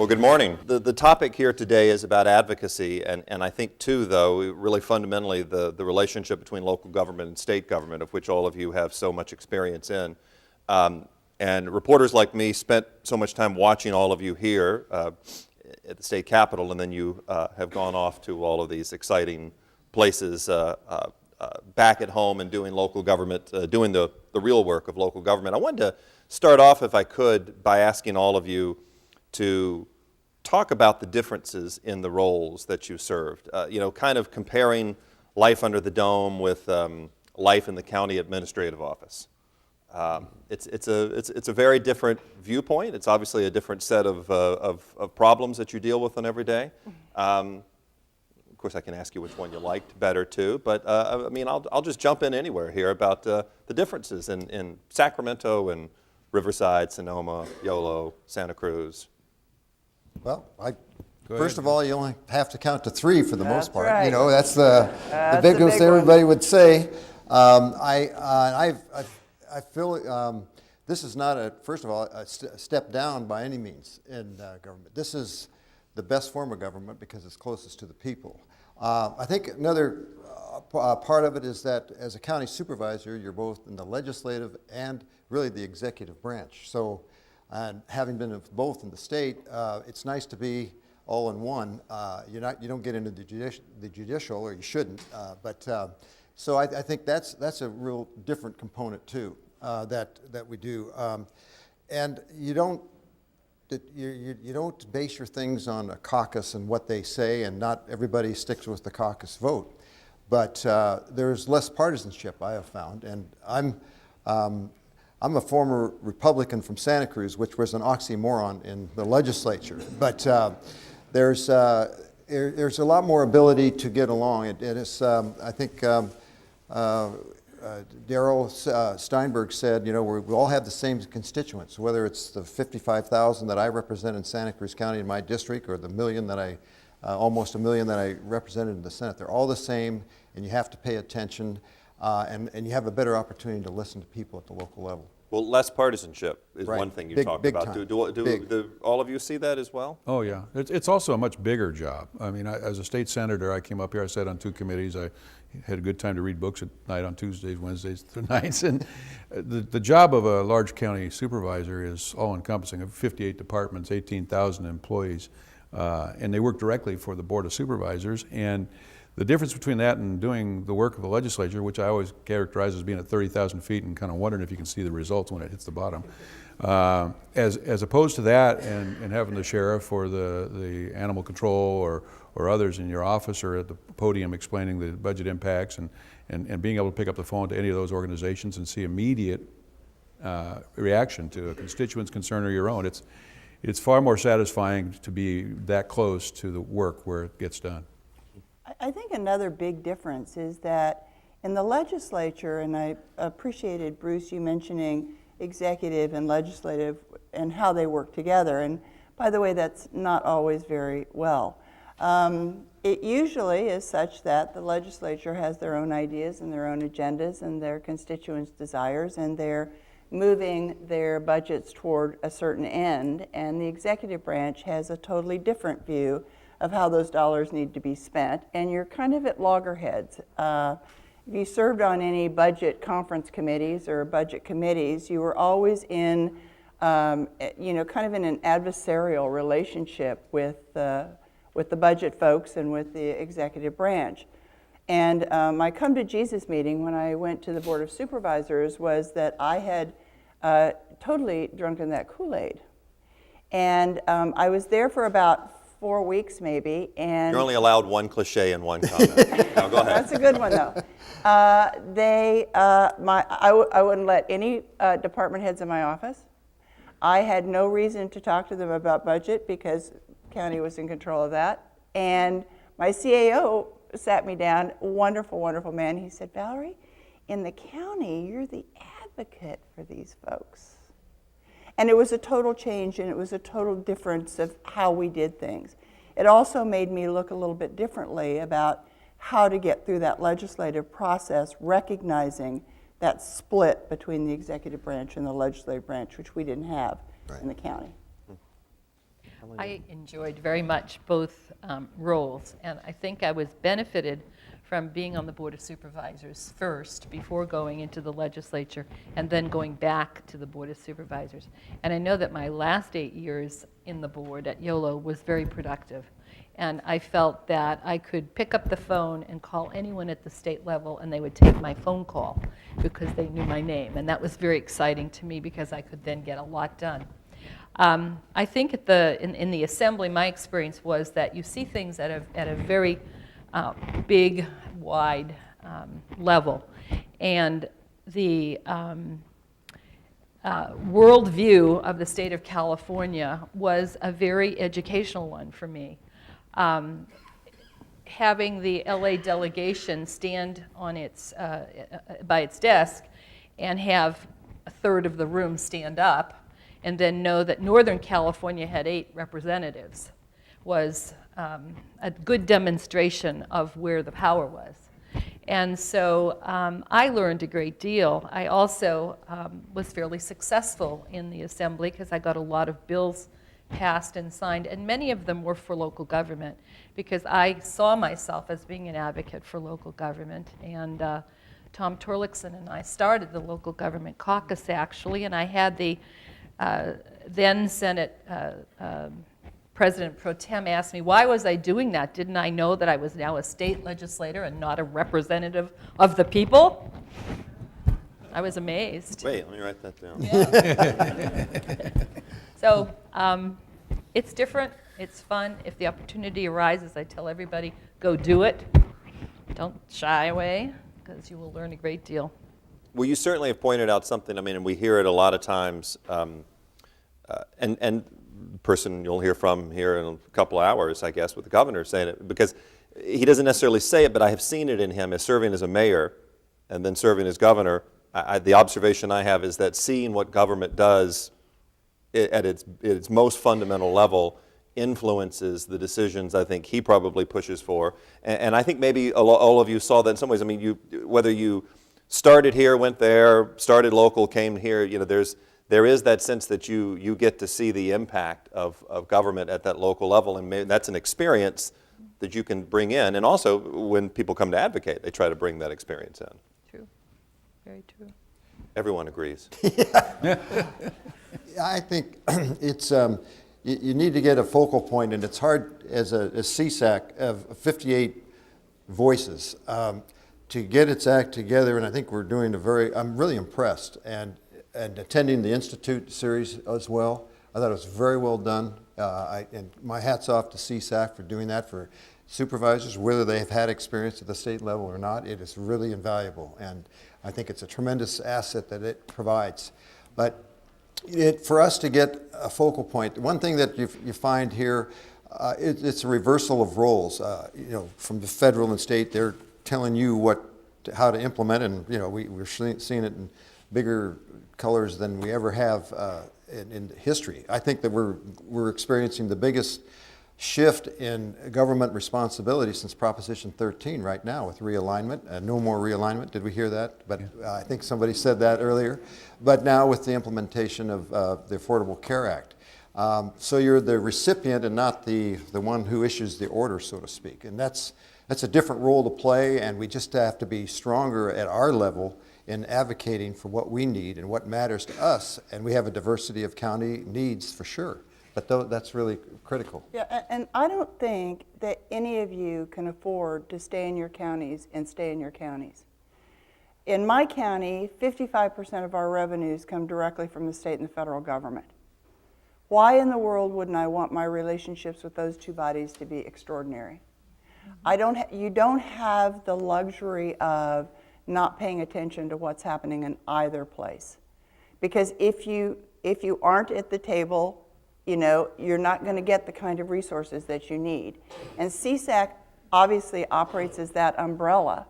Well, good morning. The topic here today is about advocacy, and I think, too, though, really fundamentally the relationship between local government and state government, of which all of you have so much experience in. And reporters like me spent so much time watching all of you here at the state capitol, and then you have gone off to all of these exciting places back at home and doing local government, doing the real work of local government. I wanted to start off, if I could, by asking all of you to talk about the differences in the roles that you served. Kind of comparing life under the dome with life in the county administrative office. It's a very different viewpoint. It's obviously a different set of problems that you deal with on every day. Of course, I can ask you which one you liked better too, but I'll just jump in anywhere here about the differences in Sacramento and Riverside, Sonoma, Yolo, Santa Cruz. Well, first of all, you only have to count to 3 for the most part. Right. That's the biggest everybody would say. I feel this is not first of all, a step down by any means in government. This is the best form of government because it's closest to the people. I think another part of it is that as a county supervisor, you're both in the legislative and really the executive branch. So, and having been both in the state, it's nice to be all in one. You don't get into the judicial, or you shouldn't. So I think that's a real different component too that we do. And you don't base your things on a caucus and what they say, and not everybody sticks with the caucus vote. But there's less partisanship, I have found, and I'm a former Republican from Santa Cruz, which was an oxymoron in the legislature. But there's a lot more ability to get along. It is, I think Darrell Steinberg said, we all have the same constituents, whether it's the 55,000 that I represent in Santa Cruz County in my district, or the almost a million that I represented in the Senate. They're all the same, and you have to pay attention. And you have a better opportunity to listen to people at the local level. Well, less partisanship is Right. one thing you talked Big about. time. Do all of you see that as well? Oh yeah, it's also a much bigger job. As a state senator, I came up here, I sat on 2 committees. I had a good time to read books at night on Tuesdays, Wednesdays, through nights. And the job of a large county supervisor is all-encompassing of 58 departments, 18,000 employees, and they work directly for the Board of Supervisors. And the difference between that and doing the work of the legislature, which I always characterize as being at 30,000 feet and kind of wondering if you can see the results when it hits the bottom, as opposed to that and having the sheriff or the animal control or others in your office or at the podium explaining the budget impacts and being able to pick up the phone to any of those organizations and see immediate reaction to a constituent's concern or your own. It's far more satisfying to be that close to the work where it gets done. I think another big difference is that in the legislature, and I appreciated, Bruce, you mentioning executive and legislative and how they work together. And by the way, that's not always very well. It usually is such that the legislature has their own ideas and their own agendas and their constituents' desires, and they're moving their budgets toward a certain end, and the executive branch has a totally different view of how those dollars need to be spent, and you're kind of at loggerheads. If you served on any budget conference committees or budget committees, you were always in, kind of in an adversarial relationship with the budget folks and with the executive branch. And my come to Jesus meeting when I went to the Board of Supervisors was that I had totally drunken that Kool-Aid. And I was there for about 4 weeks maybe, and You're only allowed one cliche and one comment. Now go ahead. that's a good one though. I wouldn't let any department heads in my office. I had no reason to talk to them about budget because county was in control of that. And my CAO sat me down, wonderful, wonderful man. He said, Valerie, in the county, you're the advocate for these folks. And it was a total change, and it was a total difference of how we did things. It also made me look a little bit differently about how to get through that legislative process, recognizing that split between the executive branch and the legislative branch, which we didn't have in the county. I enjoyed very much both roles, and I think I was benefited from being on the Board of Supervisors first before going into the legislature and then going back to the Board of Supervisors. And I know that my last 8 years in the board at YOLO was very productive. And I felt that I could pick up the phone and call anyone at the state level and they would take my phone call because they knew my name. And that was very exciting to me because I could then get a lot done. I think in the assembly, my experience was that you see things at a very big, wide level. And the worldview of the state of California was a very educational one for me. Having the LA delegation stand on by its desk and have a third of the room stand up, and then know that Northern California had 8 representatives was a good demonstration of where the power was. And so I learned a great deal. I also was fairly successful in the assembly because I got a lot of bills passed and signed, and many of them were for local government because I saw myself as being an advocate for local government. And Tom Torlakson and I started the local government caucus, actually, and I had the then Senate President Pro Tem asked me, why was I doing that? Didn't I know that I was now a state legislator and not a representative of the people? I was amazed. Wait, let me write that down. Yeah. So it's different, it's fun. If the opportunity arises, I tell everybody, go do it. Don't shy away, because you will learn a great deal. Well, you certainly have pointed out something, I mean, and we hear it a lot of times, and the person you'll hear from here in a couple of hours, I guess, with the governor saying it, because he doesn't necessarily say it, but I have seen it in him as serving as a mayor and then serving as governor. The observation I have is that seeing what government does at its most fundamental level influences the decisions I think he probably pushes for. And I think maybe all of you saw that in some ways. I mean, whether you started here, went there, started local, came here, you know, there is that sense that you get to see the impact of government at that local level, and maybe that's an experience that you can bring in. And also, when people come to advocate, they try to bring that experience in. True, very true. Everyone agrees. I think it's you need to get a focal point, and it's hard as a CSAC of 58 voices to get its act together. And I think we're doing I'm really impressed, and attending the Institute series as well. I thought it was very well done. And my hat's off to CSAC for doing that for supervisors, whether they have had experience at the state level or not. It is really invaluable, and I think it's a tremendous asset that it provides. But for us to get a focal point, one thing that you find here, it's a reversal of roles. You know, from the federal and state, they're telling you how to implement it, and you know, we're seeing it in bigger colors than we ever have in history. I think that we're experiencing the biggest shift in government responsibility since Proposition 13 right now with realignment. No more realignment, did we hear that? But I think somebody said that earlier. But now with the implementation of the Affordable Care Act. So you're the recipient and not the one who issues the order, so to speak. And that's a different role to play, and we just have to be stronger at our level in advocating for what we need and what matters to us. And we have a diversity of county needs for sure. But that's really critical. Yeah, and I don't think that any of you can afford to stay in your counties and stay in your counties. In my county, 55% of our revenues come directly from the state and the federal government. Why in the world wouldn't I want my relationships with those two bodies to be extraordinary? You don't have the luxury of not paying attention to what's happening in either place. Because if you aren't at the table, you know, you're not going to get the kind of resources that you need. And CSAC obviously operates as that umbrella,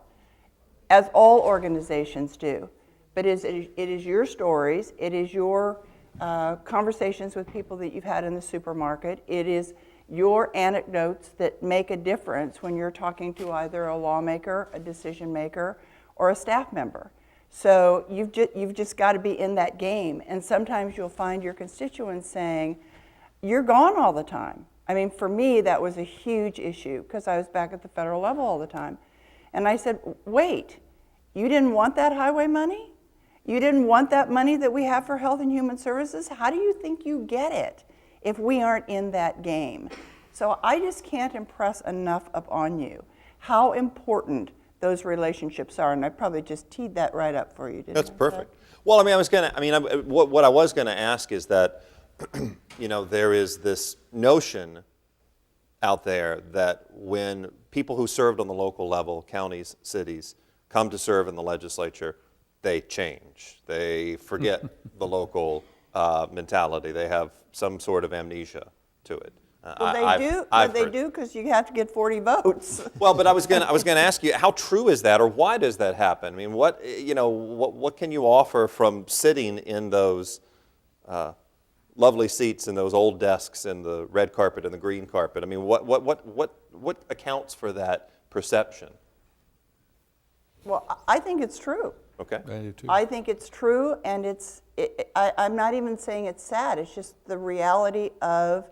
as all organizations do. But it is your stories, it is your conversations with people that you've had in the supermarket, it is your anecdotes that make a difference when you're talking to either a lawmaker, a decision maker, or a staff member. So you've just got to be in that game. And sometimes you'll find your constituents saying, you're gone all the time. I mean, for me, that was a huge issue because I was back at the federal level all the time. And I said, wait, you didn't want that highway money? You didn't want that money that we have for health and human services? How do you think you get it if we aren't in that game? So I just can't impress enough upon you how important those relationships are. And I probably just teed that right up for you, didn't I? That's perfect. Well, I mean, what I was going to ask is that, there is this notion out there that when people who served on the local level, counties, cities, come to serve in the legislature, they change. They forget the local mentality. They have some sort of amnesia to it. Well, they do because you have to get 40 votes. Well, but I was going to ask you, how true is that, or why does that happen? I mean, what can you offer from sitting in those lovely seats and those old desks and the red carpet and the green carpet? I mean, what accounts for that perception? Well, I think it's true. Okay. I do too. I think it's true, and I'm not even saying it's sad. It's just the reality of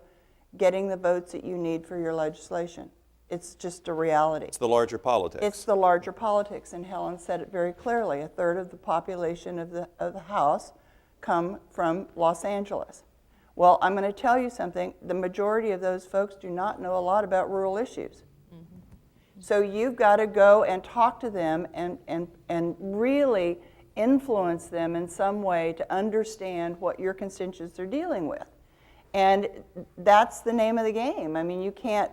getting the votes that you need for your legislation. It's just a reality. It's the larger politics. It's the larger politics, and Helen said it very clearly. A third of the population of the House come from Los Angeles. Well, I'm going to tell you something. The majority of those folks do not know a lot about rural issues. So you've got to go and talk to them and really influence them in some way to understand what your constituents are dealing with. And that's the name of the game. I mean, you can't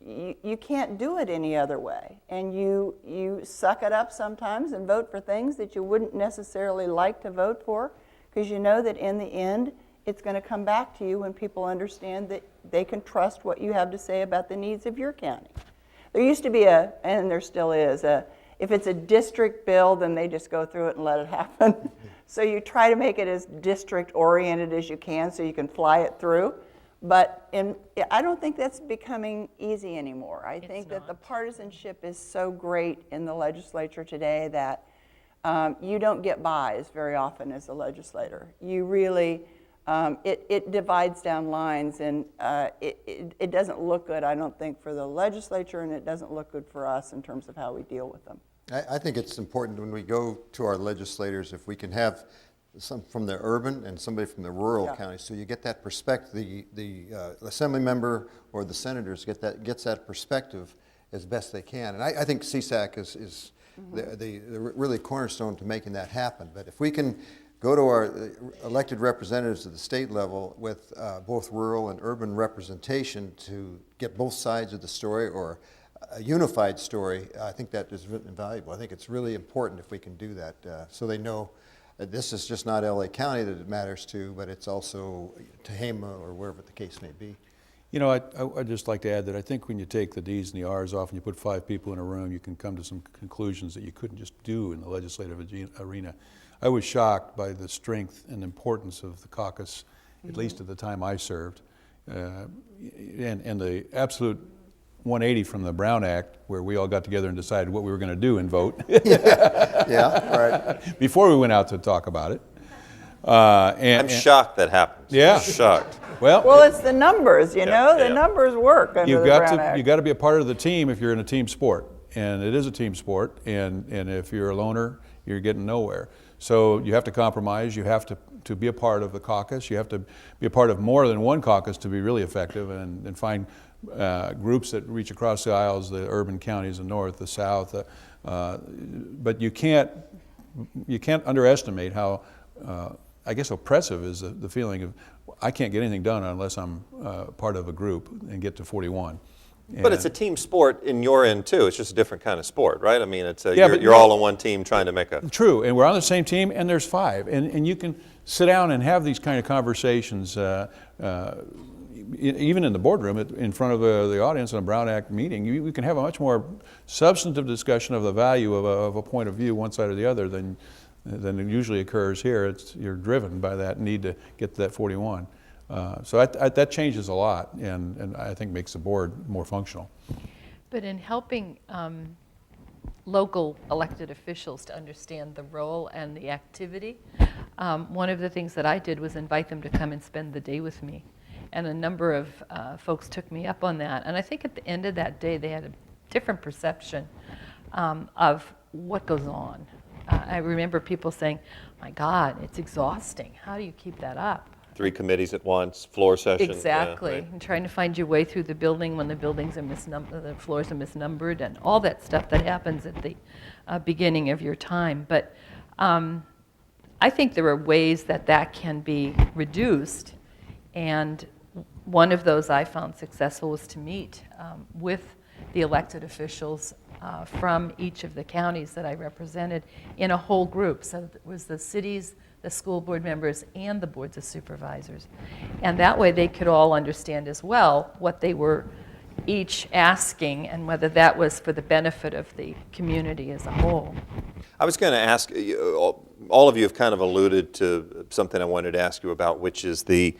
do it any other way. And you suck it up sometimes and vote for things that you wouldn't necessarily like to vote for, because you know that in the end, it's going to come back to you when people understand that they can trust what you have to say about the needs of your county. There used to be and there still is, if it's a district bill, then they just go through it and let it happen. So you try to make it as district-oriented as you can so you can fly it through. But I don't think that's becoming easy anymore. I think that the partisanship is so great in the legislature today that you don't get buys very often as a legislator. You really, it divides down lines, and it doesn't look good, I don't think, for the legislature, and it doesn't look good for us in terms of how we deal with them. I think it's important when we go to our legislators, if we can have some from the urban and somebody from the rural counties, so you get that perspective. The assembly member or the senators gets that perspective as best they can. And I think CSAC is the really cornerstone to making that happen. But if we can go to our elected representatives at the state level with both rural and urban representation to get both sides of the story, or a unified story, I think that is invaluable. I think it's really important if we can do that, so they know that this is just not LA County that it matters to, but it's also Tehama or wherever the case may be. You know, I'd just like to add that I think when you take the D's and the R's off and you put 5 people in a room, you can come to some conclusions that you couldn't just do in the legislative arena. I was shocked by the strength and importance of the caucus, at least at the time I served, and the absolute 180 from the Brown Act, where we all got together and decided what we were going to do and vote. Yeah, right. Before we went out to talk about it. I'm shocked that happens. Yeah. Shocked. Well, it's the numbers, you know? The numbers work under the Brown Act. You've got to be a part of the team if you're in a team sport. And it is a team sport. And if you're a loner, you're getting nowhere. So you have to compromise. You have to be a part of the caucus. You have to be a part of more than one caucus to be really effective, and find groups that reach across the aisles, the urban counties, the north, the south. But you can't underestimate how, I guess, oppressive is the feeling of, I can't get anything done unless I'm part of a group and get to 41. But it's a team sport in your end too. It's just a different kind of sport, right? I mean, it's you're all on one team trying to make a... True, and we're on the same team, and there's 5. And you can sit down and have these kind of conversations, even in the boardroom, in front of the audience in a Brown Act meeting. We can have a much more substantive discussion of the value of a point of view, one side or the other, than it usually occurs here. You're driven by that need to get to that 41. So that changes a lot, and I think makes the board more functional. But in helping local elected officials to understand the role and the activity, one of the things that I did was invite them to come and spend the day with me. And a number of folks took me up on that. And I think at the end of that day, they had a different perception of what goes on. I remember people saying, my God, it's exhausting. How do you keep that up? 3 committees at once, floor session. Exactly. Yeah, right. And trying to find your way through the building when the buildings are the floors are misnumbered, and all that stuff that happens at the beginning of your time. But I think there are ways that can be reduced, and one of those I found successful was to meet with the elected officials from each of the counties that I represented in a whole group. So it was the cities, the school board members, and the boards of supervisors. And that way they could all understand as well what they were each asking and whether that was for the benefit of the community as a whole. I was going to ask, all of you have kind of alluded to something I wanted to ask you about, which is the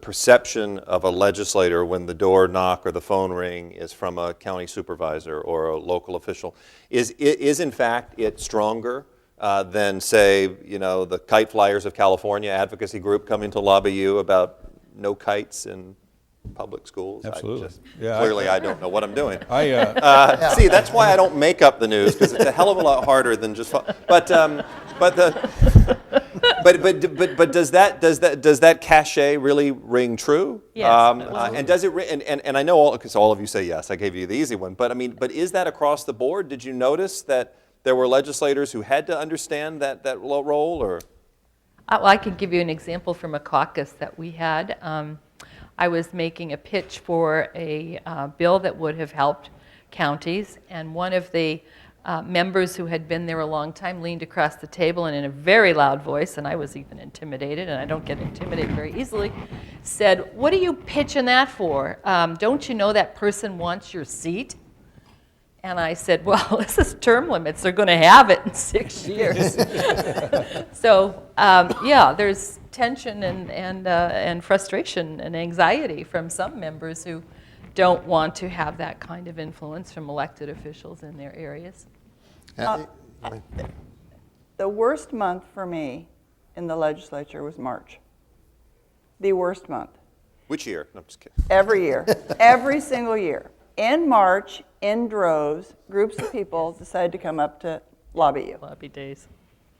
perception of a legislator when the door knock or the phone ring is from a county supervisor or a local official. Is in fact it stronger than, say, the Kite Flyers of California advocacy group coming to lobby you about no kites in public schools? Absolutely. Clearly, I don't know what I'm doing. I See, that's why I don't make up the news, because it's a hell of a lot harder than just. But does that cachet really ring true? Yes. And does it? And I know because all of you say yes. I gave you the easy one. But I mean, but is that across the board? Did you notice that there were legislators who had to understand that role, or? Well, I could give you an example from a caucus that we had. I was making a pitch for a bill that would have helped counties, and one of the members who had been there a long time leaned across the table and in a very loud voice, and I was even intimidated, and I don't get intimidated very easily, said, "What are you pitching that for? Don't you know that person wants your seat?" And I said, well, this is term limits. They're going to have it in 6 years. So, yeah, there's tension and frustration and anxiety from some members who don't want to have that kind of influence from elected officials in their areas. The worst month for me in the legislature was March. The worst month. Which year? No, I'm just kidding. Every year. Every single year. In March, in droves, groups of people decide to come up to lobby you. Lobby days.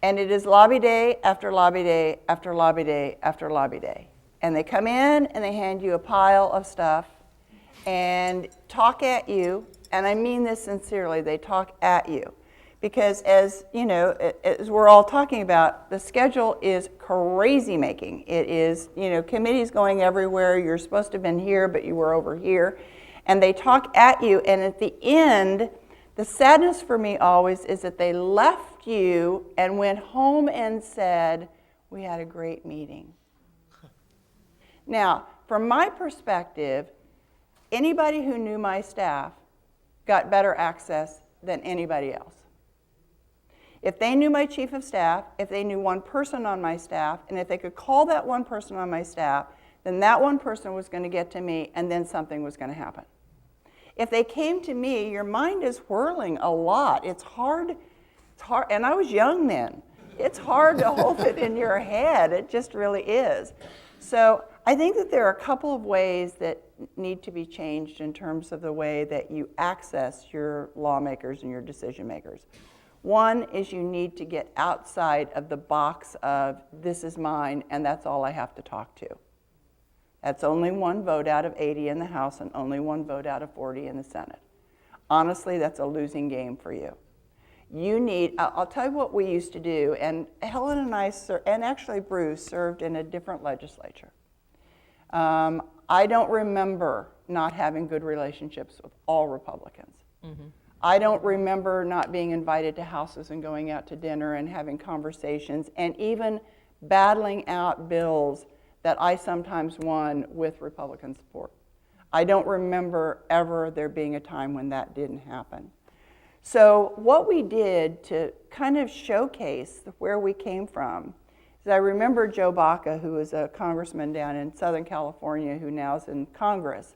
And it is lobby day after lobby day after lobby day after lobby day. And they come in and they hand you a pile of stuff and talk at you. And I mean this sincerely, they talk at you. Because as you know, as we're all talking about, the schedule is crazy making. It is, committees going everywhere. You're supposed to have been here, but you were over here. And they talk at you, and at the end, the sadness for me always is that they left you and went home and said, we had a great meeting. Now, from my perspective, anybody who knew my staff got better access than anybody else. If they knew my chief of staff, if they knew one person on my staff, and if they could call that one person on my staff, then that one person was going to get to me, and then something was going to happen. If they came to me, your mind is whirling a lot. It's hard, and I was young then. It's hard to hold it in your head. It just really is. So I think that there are a couple of ways that need to be changed in terms of the way that you access your lawmakers and your decision makers. One is you need to get outside of the box of this is mine and that's all I have to talk to. That's only one vote out of 80 in the House and only one vote out of 40 in the Senate. Honestly, that's a losing game for you. You need, I'll tell you what we used to do, and Helen and I, and actually Bruce, served in a different legislature. I don't remember not having good relationships with all Republicans. Mm-hmm. I don't remember not being invited to houses and going out to dinner and having conversations and even battling out bills that I sometimes won with Republican support. I don't remember ever there being a time when that didn't happen. So what we did to kind of showcase where we came from is I remember Joe Baca, who was a congressman down in Southern California who now is in Congress,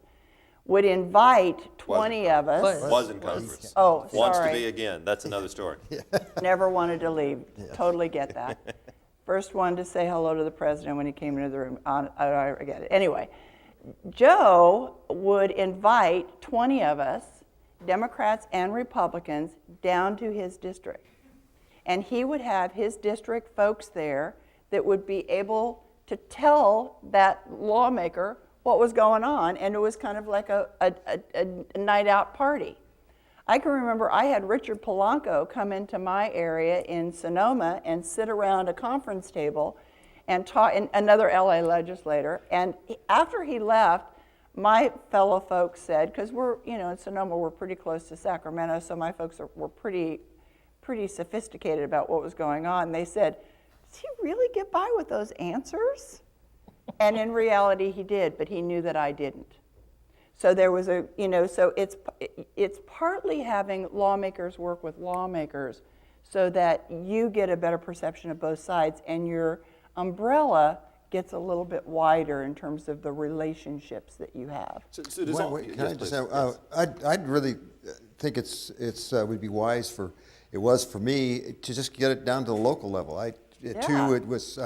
would invite 20 of us. Was in Congress. Oh, sorry. Wants to be again. That's another story. Never wanted to leave. Totally get that. First one to say hello to the president when he came into the room. I get it. Anyway, Joe would invite 20 of us, Democrats and Republicans, down to his district. And he would have his district folks there that would be able to tell that lawmaker what was going on, and it was kind of like a night out party. I can remember I had Richard Polanco come into my area in Sonoma and sit around a conference table and talk, and another LA legislator, and after he left, my fellow folks said, because we're, in Sonoma, we're pretty close to Sacramento, so my folks were pretty sophisticated about what was going on. They said, does he really get by with those answers? And in reality, he did, but he knew that I didn't. So there was so it's partly having lawmakers work with lawmakers so that you get a better perception of both sides, and your umbrella gets a little bit wider in terms of the relationships that you have. So can I just say, I'd really think it would be wise it was for me to just get it down to the local level. It was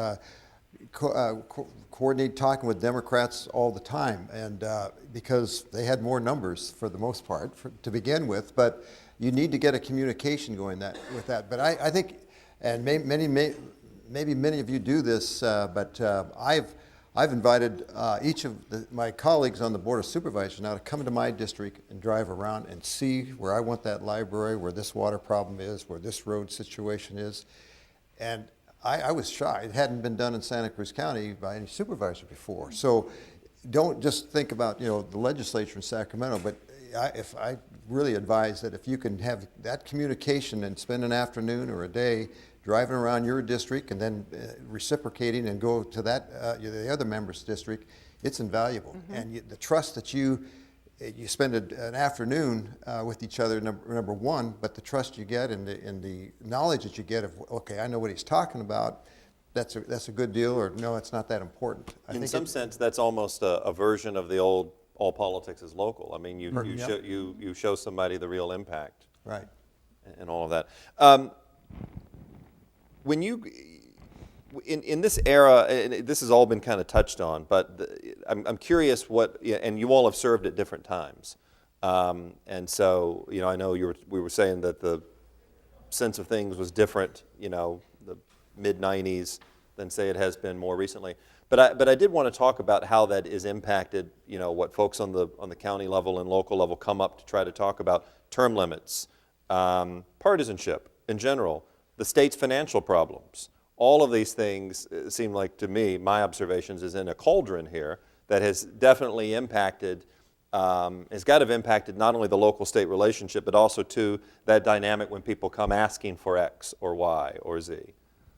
coordinate talking with Democrats all the time, and because they had more numbers for the most part to begin with, but you need to get a communication going with that. But I think, and maybe many of you do this, but I've invited each of my colleagues on the Board of Supervisors now to come to my district and drive around and see where I want that library, where this water problem is, where this road situation is. And I was shocked. It hadn't been done in Santa Cruz County by any supervisor before. So don't just think about the legislature in Sacramento, but I really advise that if you can have that communication and spend an afternoon or a day driving around your district and then reciprocating and go to the other member's district, it's invaluable. Mm-hmm. And the trust that you spend an afternoon with each other, number one, but the trust you get and the knowledge that you get of, okay, I know what he's talking about, that's a good deal, or no, it's not that important. In some sense, that's almost a version of the old all politics is local. I mean, you show somebody the real impact. Right. And all of that. When you, in this era, and this has all been kind of touched on, but I'm curious and you all have served at different times. And so, I know we were saying that the sense of things was different, the mid-90s than say it has been more recently. But I did want to talk about how that is impacted, what folks on the county level and local level come up to try to talk about: term limits, partisanship in general, the state's financial problems. All of these things seem like, to me, my observations is in a cauldron here that has definitely impacted, has got to have impacted not only the local-state relationship, but also to that dynamic when people come asking for X or Y or Z.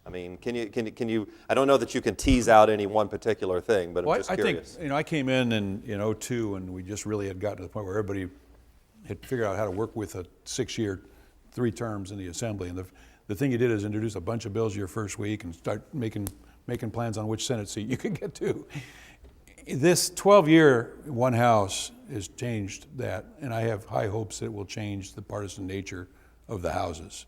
I mean, can you? I don't know that you can tease out any one particular thing, but I'm just curious. I think, I came in 2002, and we just really had gotten to the point where everybody had figured out how to work with a 6-year, 3 terms in the assembly. And the thing you did is introduce a bunch of bills your first week and start making plans on which Senate seat you could get to. This 12-year one house has changed that, and I have high hopes that it will change the partisan nature of the houses.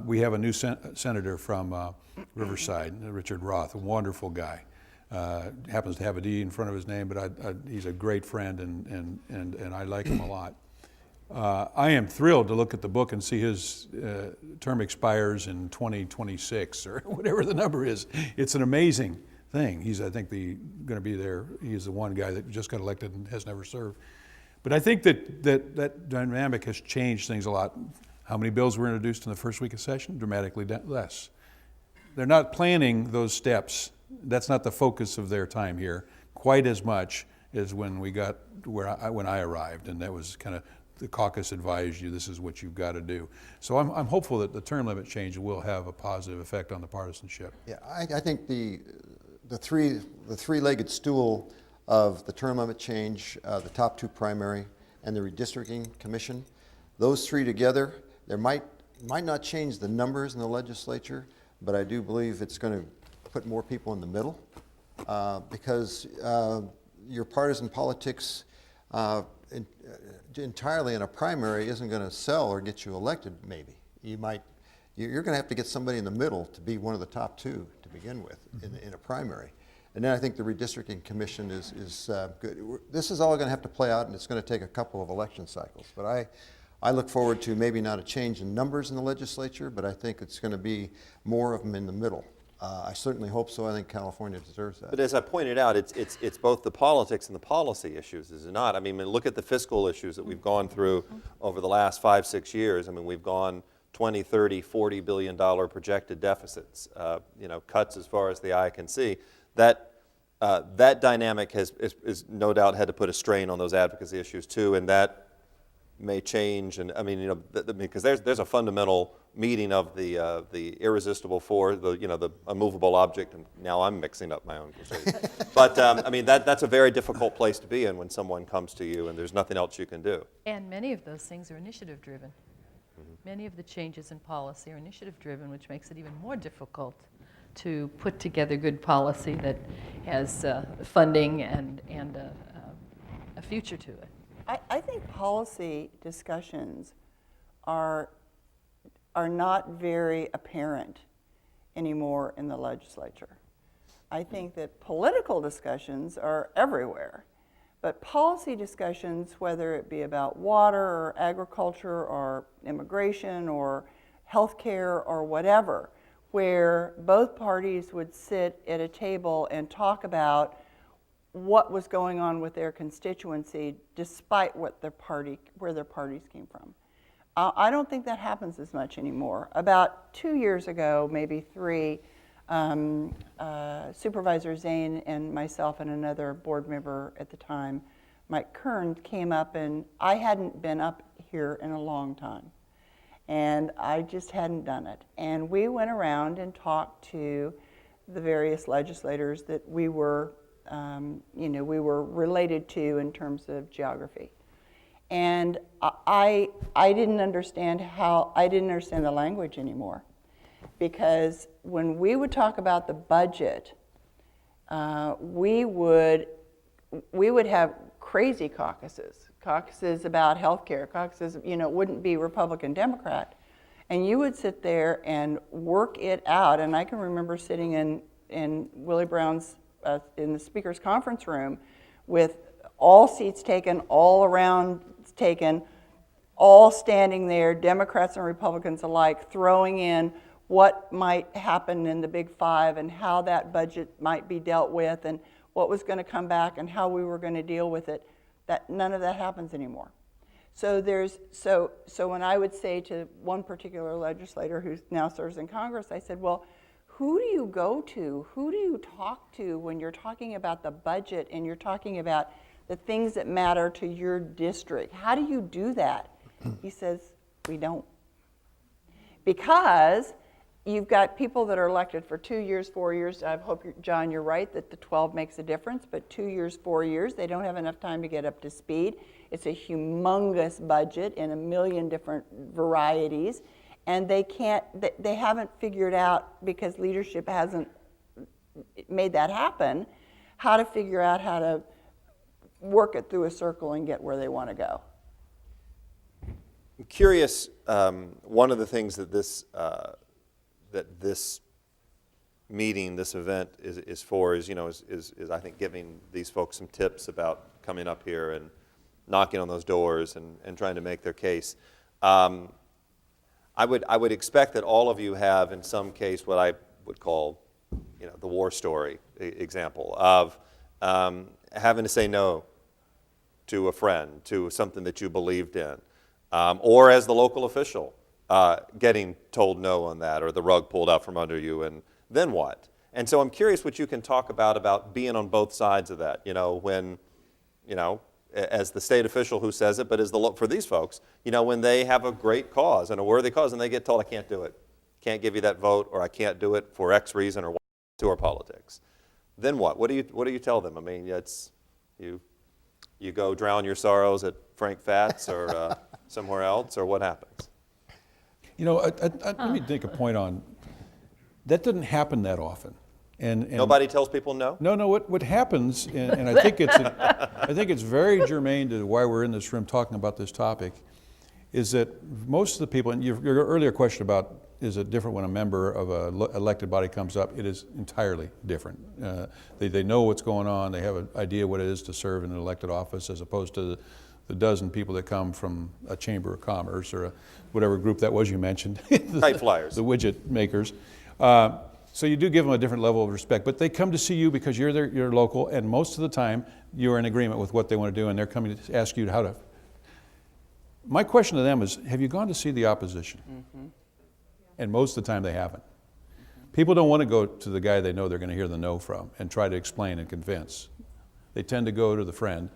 We have a new senator from Riverside, Richard Roth, a wonderful guy. Happens to have a D in front of his name, but he's a great friend, and I like him a lot. I am thrilled to look at the book and see his term expires in 2026 or whatever the number is. It's an amazing thing. He's, I think, going to be there. He's the one guy that just got elected and has never served. But I think that dynamic has changed things a lot. How many bills were introduced in the first week of session? Dramatically less. They're not planning those steps. That's not the focus of their time here quite as much as when we got when I arrived, and that was kind of the caucus advised you, this is what you've got to do. So I'm hopeful that the term limit change will have a positive effect on the partisanship. Yeah, I think the three-legged stool of the term limit change, the top 2 primary, and the redistricting commission, those 3 together, there might not change the numbers in the legislature, but I do believe it's going to put more people in the middle because your partisan politics entirely in a primary isn't going to sell or get you elected. Maybe you might you're going to have to get somebody in the middle to be one of the top two to begin with in a primary. And then I think the redistricting commission is good. This is all going to have to play out, and it's going to take a couple of election cycles. But I look forward to maybe not a change in numbers in the legislature, but I think it's going to be more of them in the middle. I certainly hope so. I think California deserves that. But as I pointed out, it's both the politics and the policy issues, is it not? I mean, look at the fiscal issues that we've gone through over the last 5-6 years. I mean, we've gone 20, 30, $40 billion projected deficits, cuts as far as the eye can see. That dynamic is no doubt had to put a strain on those advocacy issues too, and that may change. And I mean, because there's a fundamental meeting of the irresistible force, the immovable object, and now I'm mixing up my own crusade. But I mean, that's a very difficult place to be in when someone comes to you and there's nothing else you can do. And many of those things are initiative driven. Many of the changes in policy are initiative driven, which makes it even more difficult to put together good policy that has funding and a future to it. I think policy discussions are not very apparent anymore in the legislature. I think that political discussions are everywhere, but policy discussions, whether it be about water or agriculture or immigration or healthcare or whatever, where both parties would sit at a table and talk about what was going on with their constituency despite where their parties came from. I don't think that happens as much anymore. About 2 years ago, maybe 3, Supervisor Zane and myself and another board member at the time, Mike Kern, came up, and I hadn't been up here in a long time. And I just hadn't done it. And we went around and talked to the various legislators that we were related to in terms of geography. And I didn't understand the language anymore, because when we would talk about the budget, we would have crazy caucuses about healthcare, caucuses, it wouldn't be Republican, Democrat. And you would sit there and work it out. And I can remember sitting in Willie Brown's, in the speaker's conference room with all seats taken, all around taken, all standing there, Democrats and Republicans alike, throwing in what might happen in the Big Five and how that budget might be dealt with and what was going to come back and how we were going to deal with it. That none of that happens anymore. So when I would say to one particular legislator who now serves in Congress, I said, well, who do you go to? Who do you talk to when you're talking about the budget and you're talking about the things that matter to your district? How do you do that? He says, we don't. Because you've got people that are elected for 2 years, 4 years. I hope, John, you're right that the 12 makes a difference, but 2 years, 4 years, they don't have enough time to get up to speed. It's a humongous budget in a million different varieties, and they haven't figured out, because leadership hasn't made that happen, how to figure out how to work it through a circle and get where they want to go. I'm curious, one of the things that this meeting, this event is for is I think giving these folks some tips about coming up here and knocking on those doors and trying to make their case. I would expect that all of you have in some case what I would call the war story example of having to say no to a friend, to something that you believed in, or as the local official, getting told no on that, or the rug pulled out from under you, and then what? And so I'm curious what you can talk about being on both sides of that, when, as the state official who says it, but as for these folks, when they have a great cause and a worthy cause and they get told, I can't do it, can't give you that vote, or I can't do it for X reason or Y to our politics. Then what? What do you tell them? I mean, it's, you go drown your sorrows at Frank Fat's or somewhere else, or what happens? Let me make a point on, that doesn't happen that often. And nobody tells people no? No, what happens, and I think it's very germane to why we're in this room talking about this topic, is that most of the people, and your earlier question about is it different when a member of a elected body comes up? It is entirely different. They know what's going on. They have an idea what it is to serve in an elected office, as opposed to the dozen people that come from a chamber of commerce or whatever group that was you mentioned. Kite flyers. The widget makers. So you do give them a different level of respect, but they come to see you because you're local, and most of the time you're in agreement with what they want to do, and they're coming to ask you how to. My question to them is, have you gone to see the opposition? Mm-hmm. And most of the time they haven't. People don't want to go to the guy they know they're going to hear the no from and try to explain and convince. They tend to go to the friend,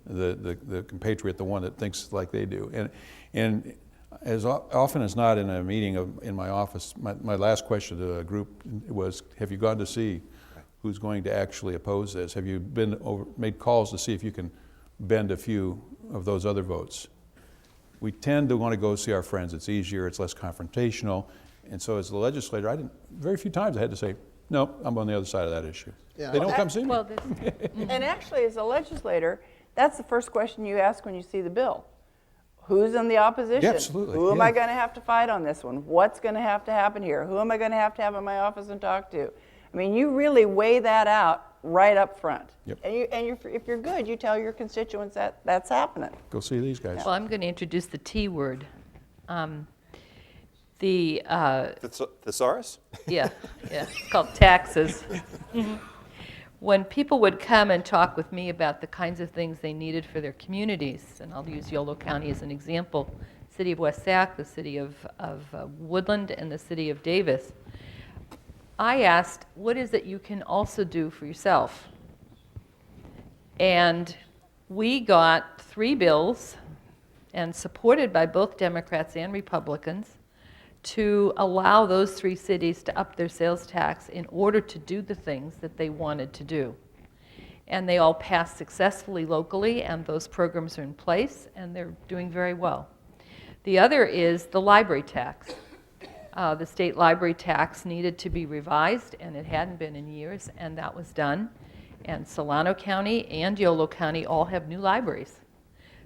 the compatriot, the one that thinks like they do. And as often as not in a meeting in my office, my last question to a group was, have you gone to see who's going to actually oppose this? Have you made calls to see if you can bend a few of those other votes? We tend to want to go see our friends. It's easier, it's less confrontational. And so as the legislator, very few times I had to say, no, I'm on the other side of that issue. Yeah. They don't come see me. Well, And actually, as a legislator, that's the first question you ask when you see the bill. Who's in the opposition? Yeah, absolutely, Who am yeah. I going to have to fight on this one? What's going to have to happen here? Who am I going to have in my office and talk to? I mean, you really weigh that out right up front. Yep. If you're good, you tell your constituents that that's happening. Go see these guys. well, I'm going to introduce the T word. Thesaurus? Yeah, it's called taxes. When people would come and talk with me about the kinds of things they needed for their communities, and I'll use Yolo County as an example, city of West Sac, the city of Woodland, and the city of Davis, I asked, what is it you can also do for yourself? And we got 3 bills, and supported by both Democrats and Republicans, to allow those 3 cities to up their sales tax in order to do the things that they wanted to do. And they all passed successfully locally, and those programs are in place, and they're doing very well. The other is the library tax. The state library tax needed to be revised, and it hadn't been in years, and that was done. And Solano County and Yolo County all have new libraries.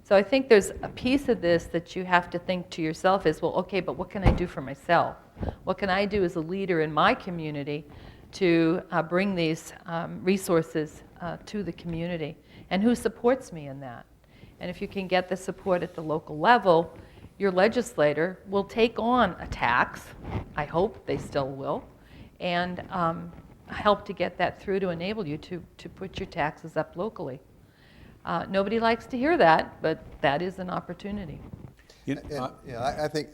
So I think there's a piece of this that you have to think to yourself is, well, okay, but what can I do for myself? What can I do as a leader in my community to bring these resources to the community? And who supports me in that? And if you can get the support at the local level, your legislator will take on a tax, I hope they still will, and help to get that through to enable you to put your taxes up locally. Nobody likes to hear that, but that is an opportunity. I think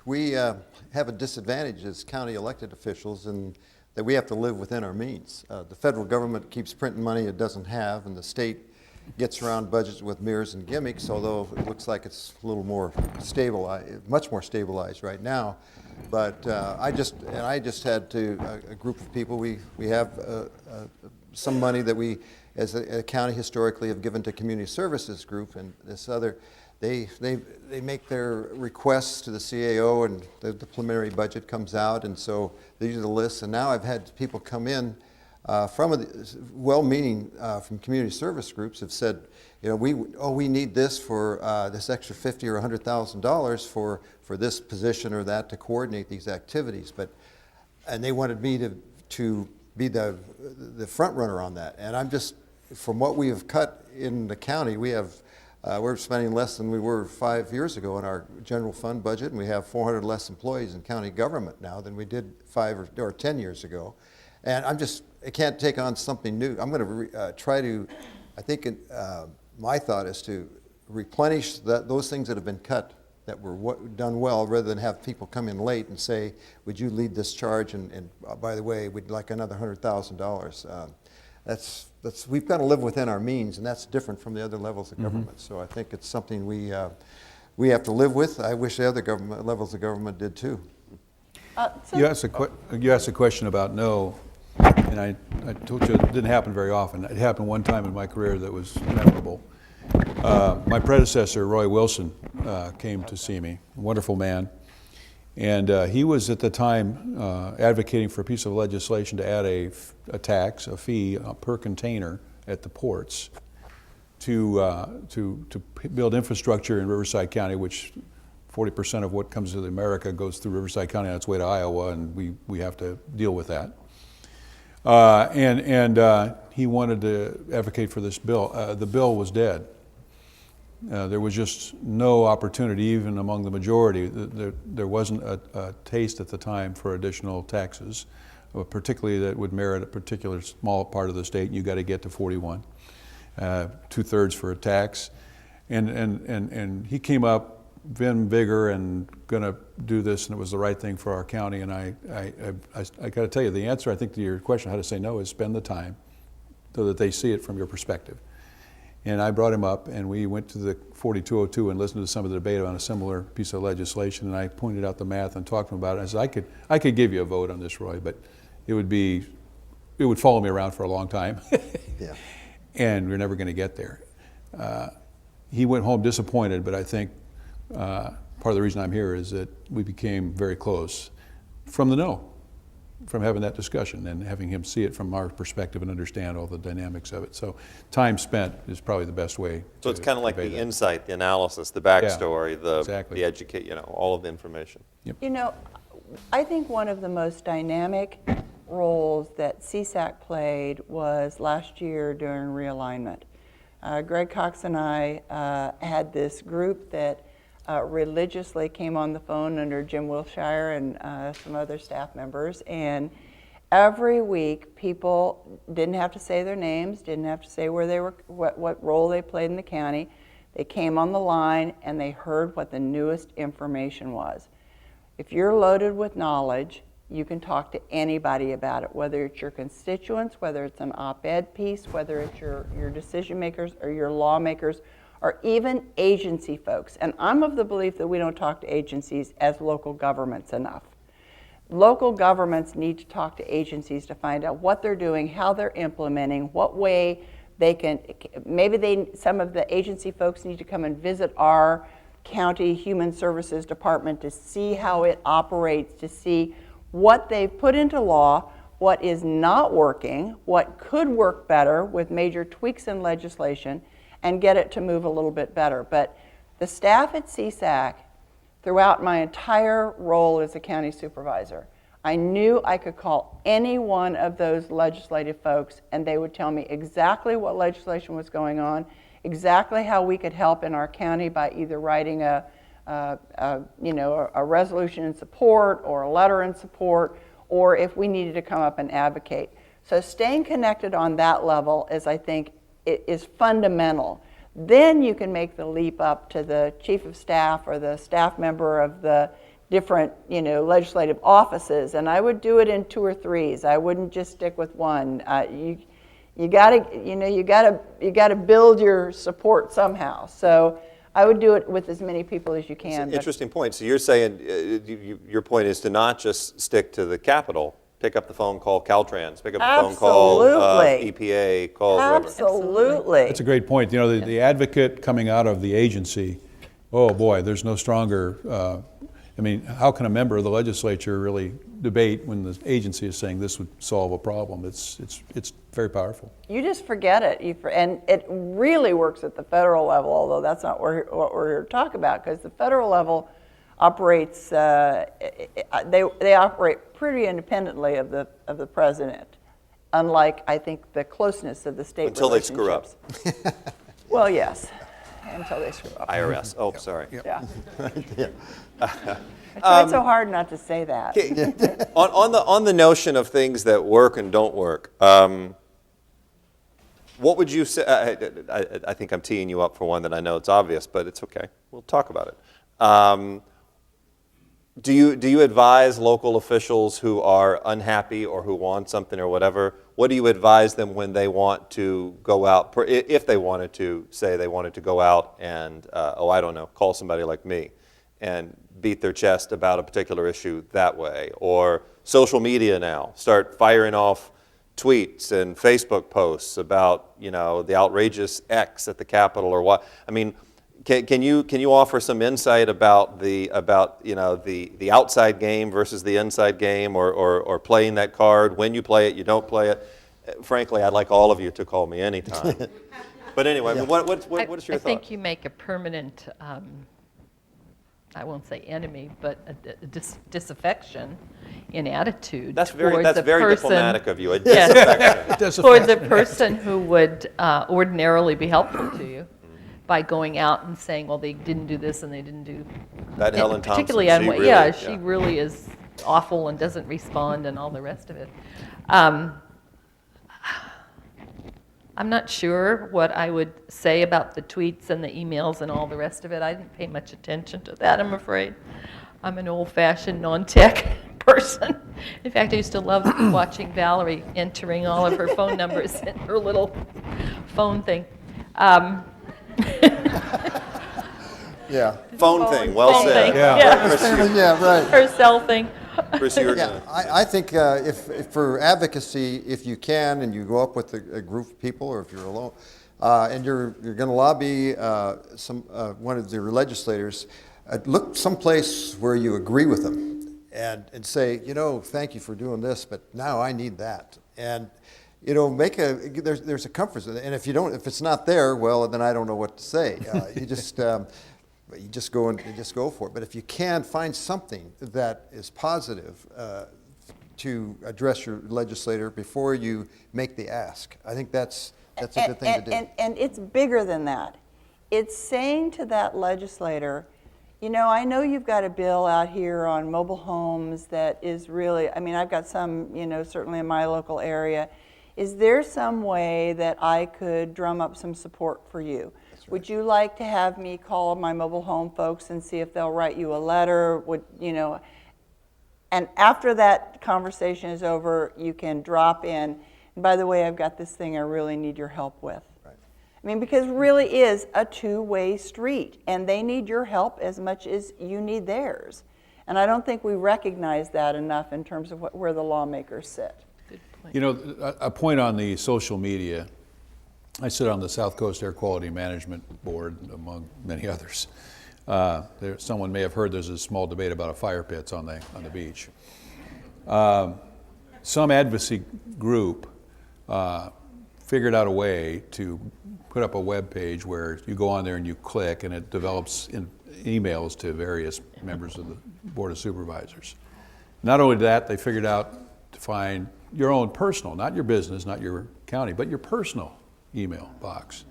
we have a disadvantage as county elected officials in that we have to live within our means. The federal government keeps printing money it doesn't have, and the state gets around budgets with mirrors and gimmicks, although it looks like it's a little more stabilized, much more stabilized right now. But I just had a group of people, we have some money that we, as a county historically, have given to community services group, and this other, they make their requests to the CAO, and the preliminary budget comes out, and so these are the lists. And now I've had people come in from well-meaning from community service groups have said, you know, we need this for this extra $50,000 or $100,000 for this position or that to coordinate these activities, and they wanted me to be the front runner on that. And I'm just, from what we have cut in the county, we're spending less than we were 5 years ago in our general fund budget, and we have 400 less employees in county government now than we did 5 or 10 years ago. And I can't take on something new. I'm going to try to, I think my thought is to replenish those things that have been cut that were done well, rather than have people come in late and say, would you lead this charge, and by the way, we'd like another $100,000. We've got to live within our means, and that's different from the other levels of government. So I think it's something we have to live with. I wish the other levels of government did too. You asked a question about no, and I told you it didn't happen very often. It happened one time in my career that was memorable. My predecessor, Roy Wilson, came to see me, a wonderful man, and he was at the time advocating for a piece of legislation to add a tax, a fee per container at the ports to build infrastructure in Riverside County, which 40% of what comes to America goes through Riverside County on its way to Iowa, and we have to deal with that. He wanted to advocate for this bill. The bill was dead. There was just no opportunity, even among the majority. There wasn't a taste at the time for additional taxes, particularly that would merit a particular small part of the state, and you got to get to 41, 2/3 for a tax. And he came up vim, vigor, and going to do this, and it was the right thing for our county. And I got to tell you, the answer, I think, to your question, how to say no, is spend the time so that they see it from your perspective. And I brought him up, and we went to the 4202 and listened to some of the debate on a similar piece of legislation, and I pointed out the math and talked to him about it. I said, I could give you a vote on this, Roy, but it would follow me around for a long time. Yeah. And we're never going to get there. He went home disappointed, but I think part of the reason I'm here is that we became very close from the no, from having that discussion and having him see it from our perspective and understand all the dynamics of it. So time spent is probably the best way. So it's kind of like the insight, the analysis, the backstory, exactly. the educate, all of the information. Yep. You know, I think one of the most dynamic roles that CSAC played was last year during realignment. Greg Cox and I had this group that religiously came on the phone under Jim Wilshire and some other staff members, and every week people didn't have to say their names, didn't have to say where they were, what role they played in the county. They came on the line and they heard what the newest information was. If you're loaded with knowledge, you can talk to anybody about it, whether it's your constituents, whether it's an op-ed piece, whether it's your decision makers or your lawmakers, or even agency folks. And I'm of the belief that we don't talk to agencies as local governments enough. Local governments need to talk to agencies to find out what they're doing, how they're implementing, what way they can, maybe some of the agency folks need to come and visit our county human services department to see how it operates, to see what they've put into law, what is not working, what could work better with major tweaks in legislation, and get it to move a little bit better. But the staff at CSAC, throughout my entire role as a county supervisor, I knew I could call any one of those legislative folks and they would tell me exactly what legislation was going on, exactly how we could help in our county by either writing a resolution in support or a letter in support, or if we needed to come up and advocate. So staying connected on that level is, I think, is fundamental. Then you can make the leap up to the chief of staff or the staff member of the different, legislative offices, and I would do it in 2 or 3s. I wouldn't just stick with one. You gotta build your support somehow. So I would do it with as many people as you can. It's an interesting point. So you're saying your point is to not just stick to the Capitol. Pick up the phone, call Caltrans. Pick up the phone, call EPA, call whoever. Absolutely. That's a great point. The advocate coming out of the agency, oh boy, there's no stronger, how can a member of the legislature really debate when the agency is saying this would solve a problem? It's very powerful. You just forget it. And it really works at the federal level, although that's not what we're here to talk about, because the federal level operates, they operate pretty independently of the president, unlike, I think, the closeness of the state until they screw up. Well, yes, until they screw up. IRS. Oh, sorry. Yeah. I tried so hard not to say that. On the notion of things that work and don't work, what would you say? I think I'm teeing you up for one that I know it's obvious, but it's okay. We'll talk about it. Do you advise local officials who are unhappy or who want something or whatever? What do you advise them when they want to go out, if they wanted to, say they wanted to go out and, call somebody like me and beat their chest about a particular issue that way? Or social media now, start firing off tweets and Facebook posts about, the outrageous X at the Capitol or what? Can you offer some insight about the outside game versus the inside game, or playing that card? When you play it, you don't play it. Frankly, I'd like all of you to call me anytime. But anyway, what is your thought? I think you make a permanent I won't say enemy, but a disaffection in attitude That's towards very a person, diplomatic of you. A Yes. disaffection. towards a person who would ordinarily be helpful to you by going out and saying, well, they didn't do this and they didn't do That Helen Thompson, particularly she on really, yeah, she really is awful and doesn't respond and all the rest of it. I'm not sure what I would say about the tweets and the emails and all the rest of it. I didn't pay much attention to that, I'm afraid. I'm an old-fashioned, non-tech person. In fact, I used to love watching Valerie entering all of her phone numbers in her little phone thing. Yeah. Phone thing, well Phone said. thing, yeah. Chris, you- Yeah, right. Her cell thing. Chris, you were Yeah, gonna. I think if for advocacy, if you can, and you go up with a group of people, or if you're alone, and you're going to lobby one of the legislators, look someplace where you agree with them, and say, thank you for doing this, but now I need that, and there's a comfort zone, and if it's not there, well, then I don't know what to say. You just go for it. But if you can find something that is positive to address your legislator before you make the ask, I think that's a good thing to do. And it's bigger than that. It's saying to that legislator, I know you've got a bill out here on mobile homes that is really, I've got some, certainly in my local area. Is there some way that I could drum up some support for you? Right. Would you like to have me call my mobile home folks and see if they'll write you a letter? And after that conversation is over, you can drop in. And by the way, I've got this thing I really need your help with. Right. Because it really is a two-way street, and they need your help as much as you need theirs. And I don't think we recognize that enough in terms of where the lawmakers sit. A point on the social media. I sit on the South Coast Air Quality Management Board, among many others. Someone may have heard there's a small debate about a fire pits on the beach. Some advocacy group figured out a way to put up a web page where you go on there and you click, and it develops emails to various members of the Board of Supervisors. Not only that, they figured out to find your own personal, not your business, not your county, but your personal email box.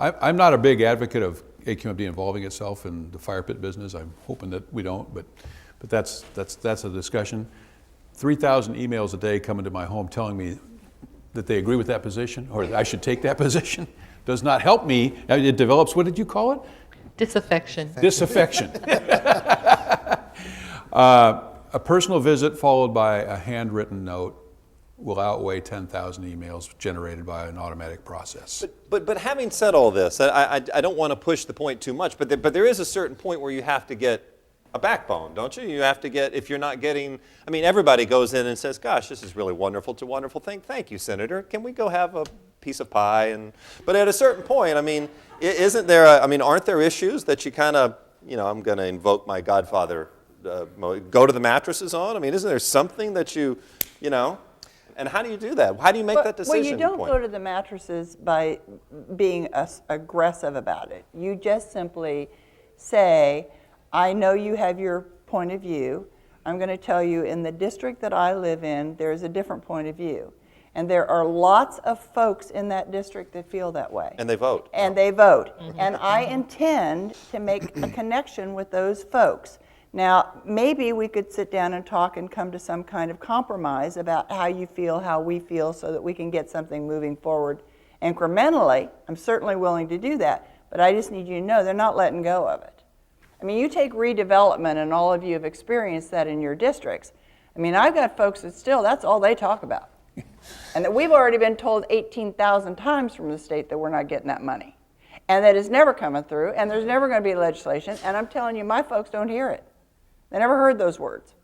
I'm not a big advocate of AQMD involving itself in the fire pit business. I'm hoping that we don't, but that's a discussion. 3,000 emails a day come into my home telling me that they agree with that position or that I should take that position does not help me. It develops, what did you call it? Disaffection. Disaffection. A personal visit followed by a handwritten note will outweigh 10,000 emails generated by an automatic process. But having said all this, I don't want to push the point too much, but there is a certain point where you have to get a backbone, don't you? You have to get, if you're not getting, everybody goes in and says, gosh, this is really wonderful, it's a wonderful thing. Thank you, Senator. Can we go have a piece of pie? But at a certain point, isn't there, aren't there issues that you kind of, I'm going to invoke my godfather, go to the mattresses on? Isn't there something that and how do you do that? How do you make that decision? Well, you don't go to the mattresses by being aggressive about it. You just simply say, I know you have your point of view. I'm going to tell you in the district that I live in, there's a different point of view. And there are lots of folks in that district that feel that way. And they vote. And they vote. Mm-hmm. And I intend to make a connection with those folks. Now, maybe we could sit down and talk and come to some kind of compromise about how you feel, how we feel, so that we can get something moving forward incrementally. I'm certainly willing to do that, but I just need you to know they're not letting go of it. You take redevelopment, and all of you have experienced that in your districts. I've got folks that still, that's all they talk about. And that we've already been told 18,000 times from the state that we're not getting that money. And that it's never coming through, and there's never going to be legislation, and I'm telling you, my folks don't hear it. They never heard those words.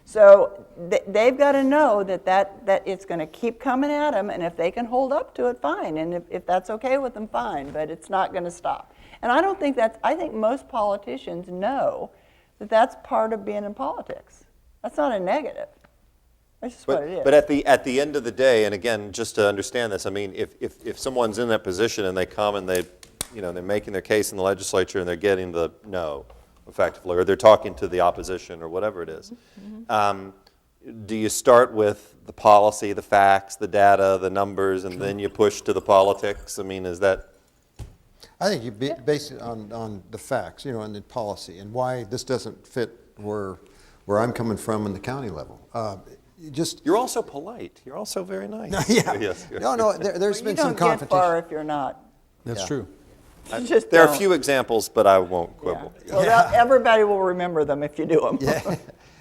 So they've got to know that it's going to keep coming at them, and if they can hold up to it, fine. And if that's okay with them, fine, but it's not going to stop. And I think most politicians know that that's part of being in politics. That's not a negative. That's just what it is. But at the end of the day, and again, just to understand this, if someone's in that position and they come and they're making their case in the legislature and they're getting the no, effectively, or they're talking to the opposition or whatever it is. Do you start with the policy, the facts, the data, the numbers, and then you push to the politics? I mean, is that? I think you base it on the facts, and the policy, and why this doesn't fit where I'm coming from in the county level. You're also polite. You're also very nice. Yeah. Yes. No, there's been some You don't get far competition. if you're not. That's Yeah. true. You just There are a don't. few examples, but I won't quibble. Yeah. Well, everybody will remember them if you do them. Yeah.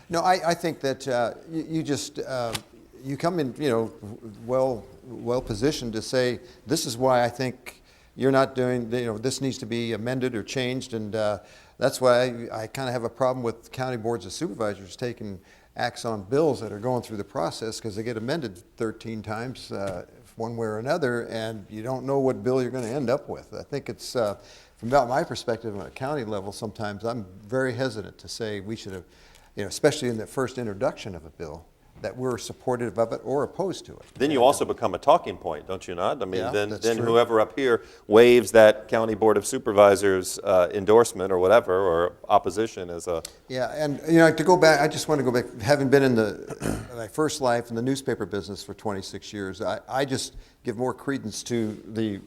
No, I think that you just you come in, well positioned to say this is why I think you're not doing. This needs to be amended or changed, and that's why I kind of have a problem with county boards of supervisors taking acts on bills that are going through the process because they get amended 13 times one way or another, and you don't know what bill you're going to end up with. I think it's, from about my perspective on a county level, sometimes I'm very hesitant to say we should have, especially in the first introduction of a bill, that we're supportive of it or opposed to it. Then you also become a talking point, don't you not? I mean, Yeah, then that's true. whoever up here waves that county board of supervisors endorsement or whatever, or opposition as a... Yeah, and to go back, I just want to go back, having been in my first life in the newspaper business for 26 years, I just give more credence to the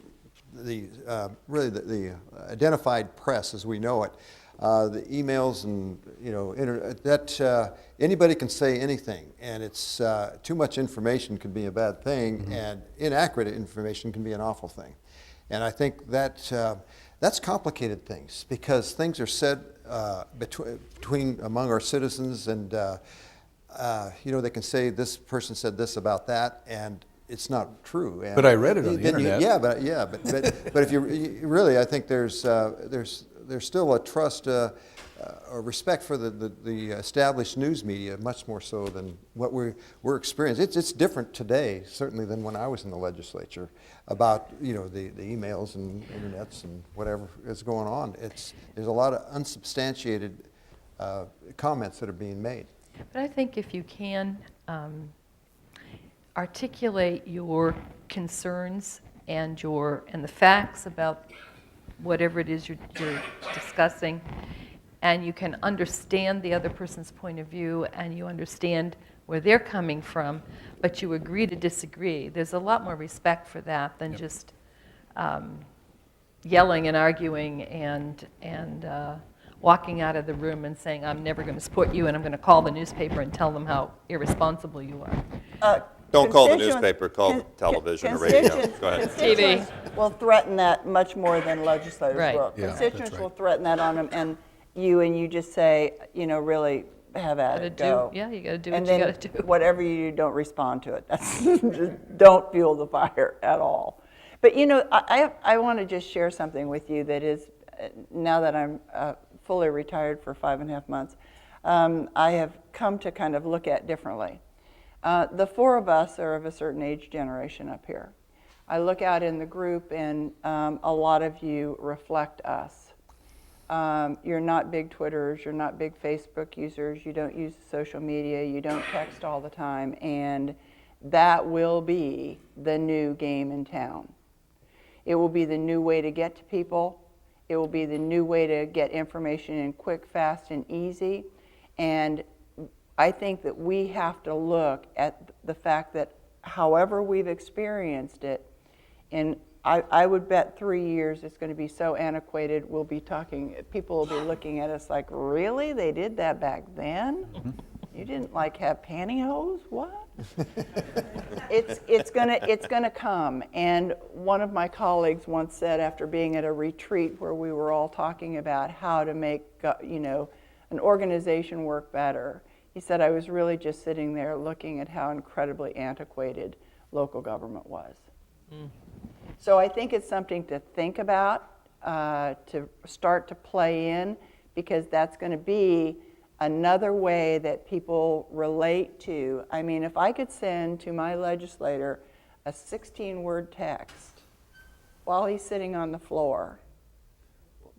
identified press as we know it. The emails and that anybody can say anything, and it's too much information can be a bad thing, and inaccurate information can be an awful thing. And I think that that's complicated things because things are said among our citizens, and they can say this person said this about that, and it's not true. And But I read it on the internet. But if you really, I think there's still a trust or respect for the established news media, much more so than what we're experiencing. It's different today, certainly, than when I was in the legislature about the emails and internets and whatever is going on. There's a lot of unsubstantiated comments that are being made. But I think if you can articulate your concerns and the facts about whatever it is you're discussing, and you can understand the other person's point of view, and you understand where they're coming from, but you agree to disagree, there's a lot more respect for that than just yelling and arguing and walking out of the room and saying, I'm never going to support you, and I'm going to call the newspaper and tell them how irresponsible you are. Don't call the Constituents- newspaper, call television or radio. constituents- Go ahead. constituents will threaten that much more than legislators Right. will. Yeah, that's Constituents right. will threaten that on them, and you just say, really have at Gotta it, go. you got to do what And you then got to do. whatever you do, don't respond to it. That's just don't fuel the fire at all. But I want to just share something with you that is, now that I'm fully retired for 5.5 months, I have come to kind of look at differently. The four of us are of a certain age generation up here. I look out in the group, and a lot of you reflect us. You're not big Twitters, you're not big Facebook users, you don't use social media, you don't text all the time, and that will be the new game in town. It will be the new way to get to people. It will be the new way to get information in quick, fast, and easy. And I think that we have to look at the fact that however we've experienced it, and I would bet 3 years it's going to be so antiquated, people will be looking at us like, really? They did that back then? You didn't have pantyhose? What? It's gonna come. And one of my colleagues once said, after being at a retreat where we were all talking about how to make an organization work better, he said, I was really just sitting there looking at how incredibly antiquated local government was. So I think it's something to think about, to start to play in, because that's going to be another way that people relate to. I mean, if I could send to my legislator a 16-word text while he's sitting on the floor,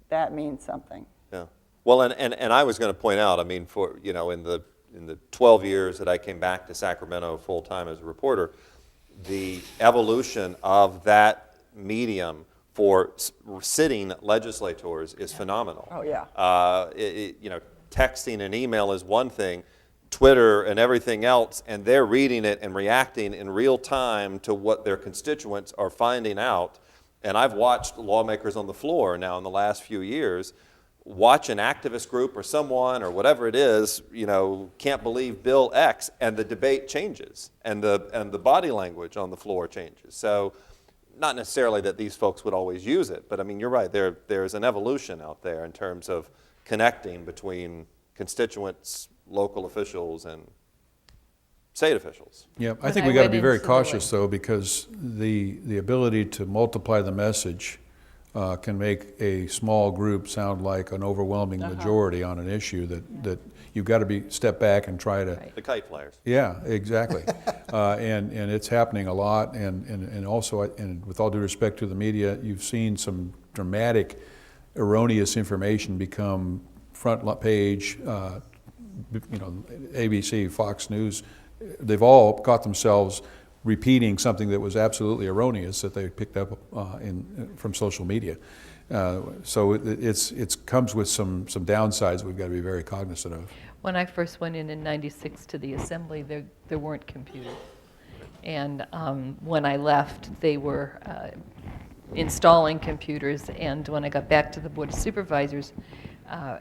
that means something. Yeah. Well, and I was going to point out, I mean, for in the 12 years that I came back to Sacramento full time as a reporter, the evolution of that medium for sitting legislators is phenomenal. Oh, yeah. Texting and email is one thing, Twitter and everything else, and they're reading it and reacting in real time to what their constituents are finding out. And I've watched lawmakers on the floor now in the last few years watch an activist group or someone or whatever it is, can't believe Bill X, and the debate changes and the body language on the floor changes. So not necessarily that these folks would always use it, but I mean, you're right, there's an evolution out there in terms of connecting between constituents, local officials, and state officials. Yeah, I When think I we got to went be very into the cautious though, because the ability to multiply the message can make a small group sound like an overwhelming majority on an issue that you've got to step back and try to. The kite flyers. Yeah, exactly. And it's happening a lot, and also, and with all due respect to the media, you've seen some dramatic erroneous information become front page, ABC, Fox News. They've all caught themselves repeating something that was absolutely erroneous that they picked up from social media. So it comes with some downsides we've got to be very cognizant of. When I first went in '96 to the assembly, there weren't computers. And when I left, they were installing computers. And when I got back to the Board of Supervisors,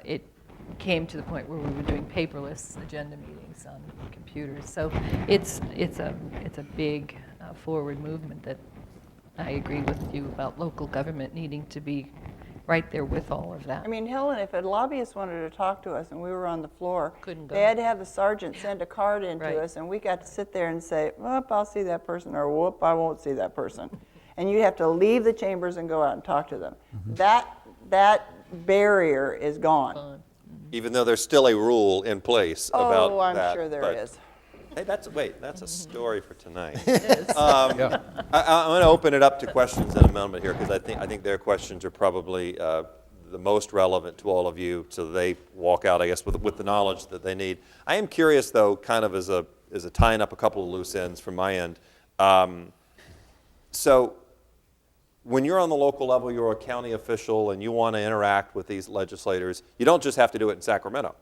it came to the point where we were doing paperless agenda meetings on computers. So it's a big forward movement that I agree with you about local government needing to be right there with all of that. I mean, Helen, if a lobbyist wanted to talk to us and we were on the floor, Couldn't go. they had to have the sergeant send a card in Right. to us, and we got to sit there and say, whoop, I'll see that person, or whoop, I won't see that person. And you'd have to leave the chambers and go out and talk to them. That barrier is gone. Even though there's still a rule in place about Oh, I'm that. sure there but- is. Hey, that's a story for tonight. Yeah. I'm going to open it up to questions in a moment here, because I think their questions are probably the most relevant to all of you, so they walk out, I guess, with the knowledge that they need. I am curious, though, kind of as a tying up a couple of loose ends from my end. So when you're on the local level, you're a county official, and you want to interact with these legislators, you don't just have to do it in Sacramento.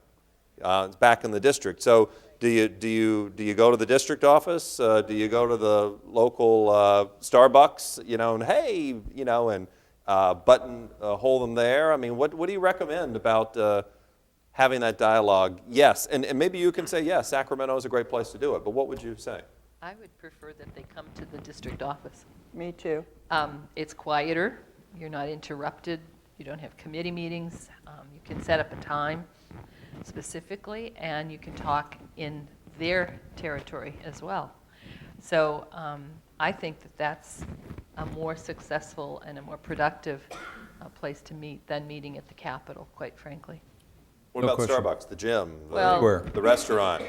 It's back in the district. So do you go to the district office? Do you go to the local Starbucks? And hey, and buttonhole them there. I mean, what do you recommend about having that dialogue? Yes, and maybe you can say yes. Sacramento is a great place to do it. But what would you say? I would prefer that they come to the district office. Me too. It's quieter. You're not interrupted. You don't have committee meetings. You can set up a time specifically, and you can talk in their territory as well. So I think that that's a more successful and a more productive place to meet than meeting at the Capitol, quite frankly. What No about question. Starbucks, the gym, Well- Where? the restaurant,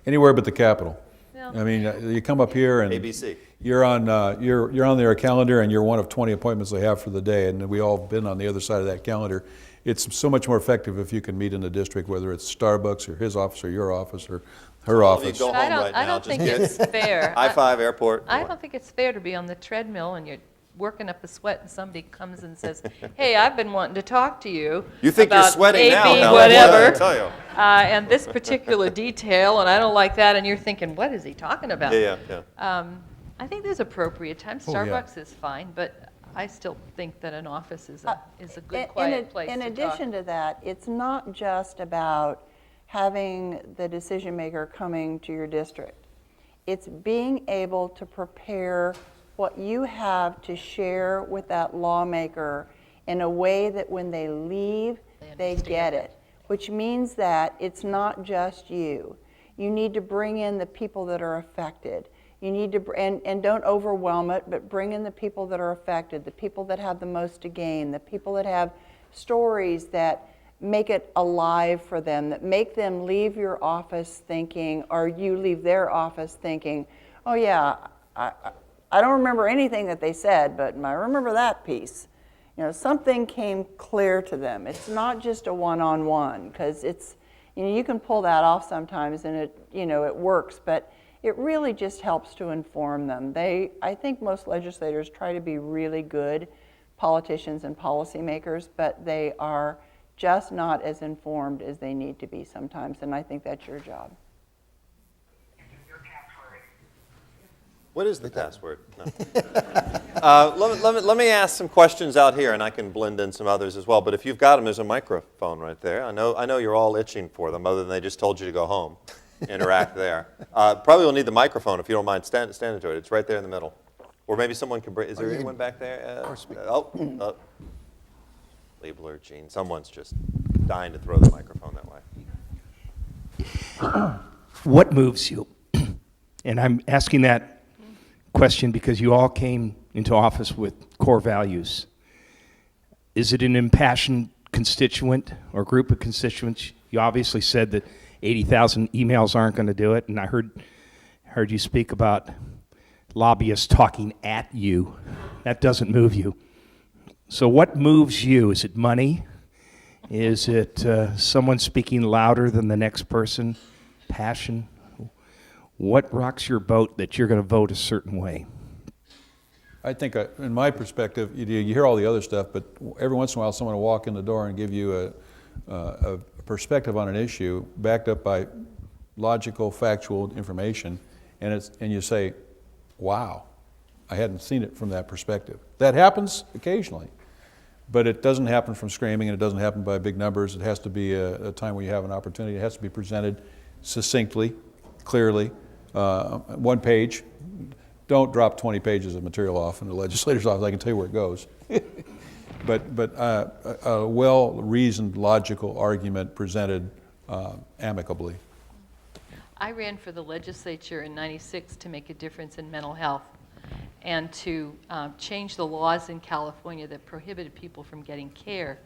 Anywhere but the Capitol. Yeah. I mean, you come up here and ABC? you're on their calendar, and you're one of 20 appointments they have for the day, and we all been on the other side of that calendar. It's so much more effective if you can meet in the district, whether it's Starbucks or his office or your office or her All of you office. go But I home don't, right I now. don't Just think get it's fair. high five, airport. I don't think it's fair to be on the treadmill and you're working up a sweat and somebody comes and says, hey, I've been wanting to talk to you You think you're about sweating AB, now, Helen. whatever, What did I tell you? and this particular detail, and I don't like that, and you're thinking, what is he talking about? Yeah. I think there's appropriate time. Oh, yeah. Starbucks is fine, but I still think that an office is a good, quiet place In to addition talk. to that, it's not just about having the decision maker coming to your district. It's being able to prepare what you have to share with that lawmaker in a way that when they leave, they get it. Which means that it's not just you. You need to bring in the people that are affected. You need to, and don't overwhelm it, but bring in the people that are affected, the people that have the most to gain, the people that have stories that make it alive for them, that make them leave your office thinking, or you leave their office thinking, oh yeah, I don't remember anything that they said, but I remember that piece. Something came clear to them. It's not just a one-on-one, because it's, you can pull that off sometimes and it works, but it really just helps to inform them. I think most legislators try to be really good politicians and policymakers, but they are just not as informed as they need to be sometimes, and I think that's your job. What is the password? No. Let me ask some questions out here, and I can blend in some others as well. But if you've got them, there's a microphone right there. I know you're all itching for them, other than they just told you to go home. Interact there. Probably will need the microphone if you don't mind standing to it. It's right there in the middle. Or maybe someone can bring. Is there anyone back there? Liebler, Gene. Someone's just dying to throw the microphone that way. What moves you? And I'm asking that question because you all came into office with core values. Is it an impassioned constituent or group of constituents? You obviously said that 80,000 emails aren't going to do it, and I heard you speak about lobbyists talking at you. That doesn't move you. So what moves you? Is it money? Is it someone speaking louder than the next person? Passion? What rocks your boat that you're going to vote a certain way? I think, in my perspective, you hear all the other stuff, but every once in a while someone will walk in the door and give you a perspective on an issue backed up by logical, factual information, and you say, wow, I hadn't seen it from that perspective. That happens occasionally, but it doesn't happen from screaming, and it doesn't happen by big numbers. It has to be a time where you have an opportunity. It has to be presented succinctly, clearly, one page. Don't drop 20 pages of material off in the legislator's office. I can tell you where it goes. but a well-reasoned, logical argument presented amicably. I ran for the legislature in '96 to make a difference in mental health and to change the laws in California that prohibited people from getting care.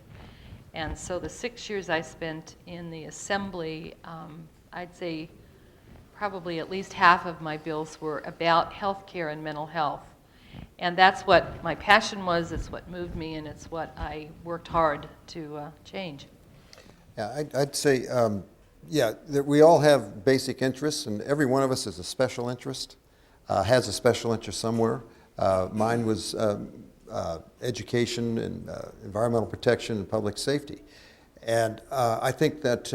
And so the 6 years I spent in the assembly, I'd say probably at least half of my bills were about health care and mental health. And that's what my passion was, it's what moved me, and it's what I worked hard to change. Yeah, I'd say, that we all have basic interests, and every one of us has a special interest, has a special interest somewhere. Mine was education and environmental protection and public safety. And I think that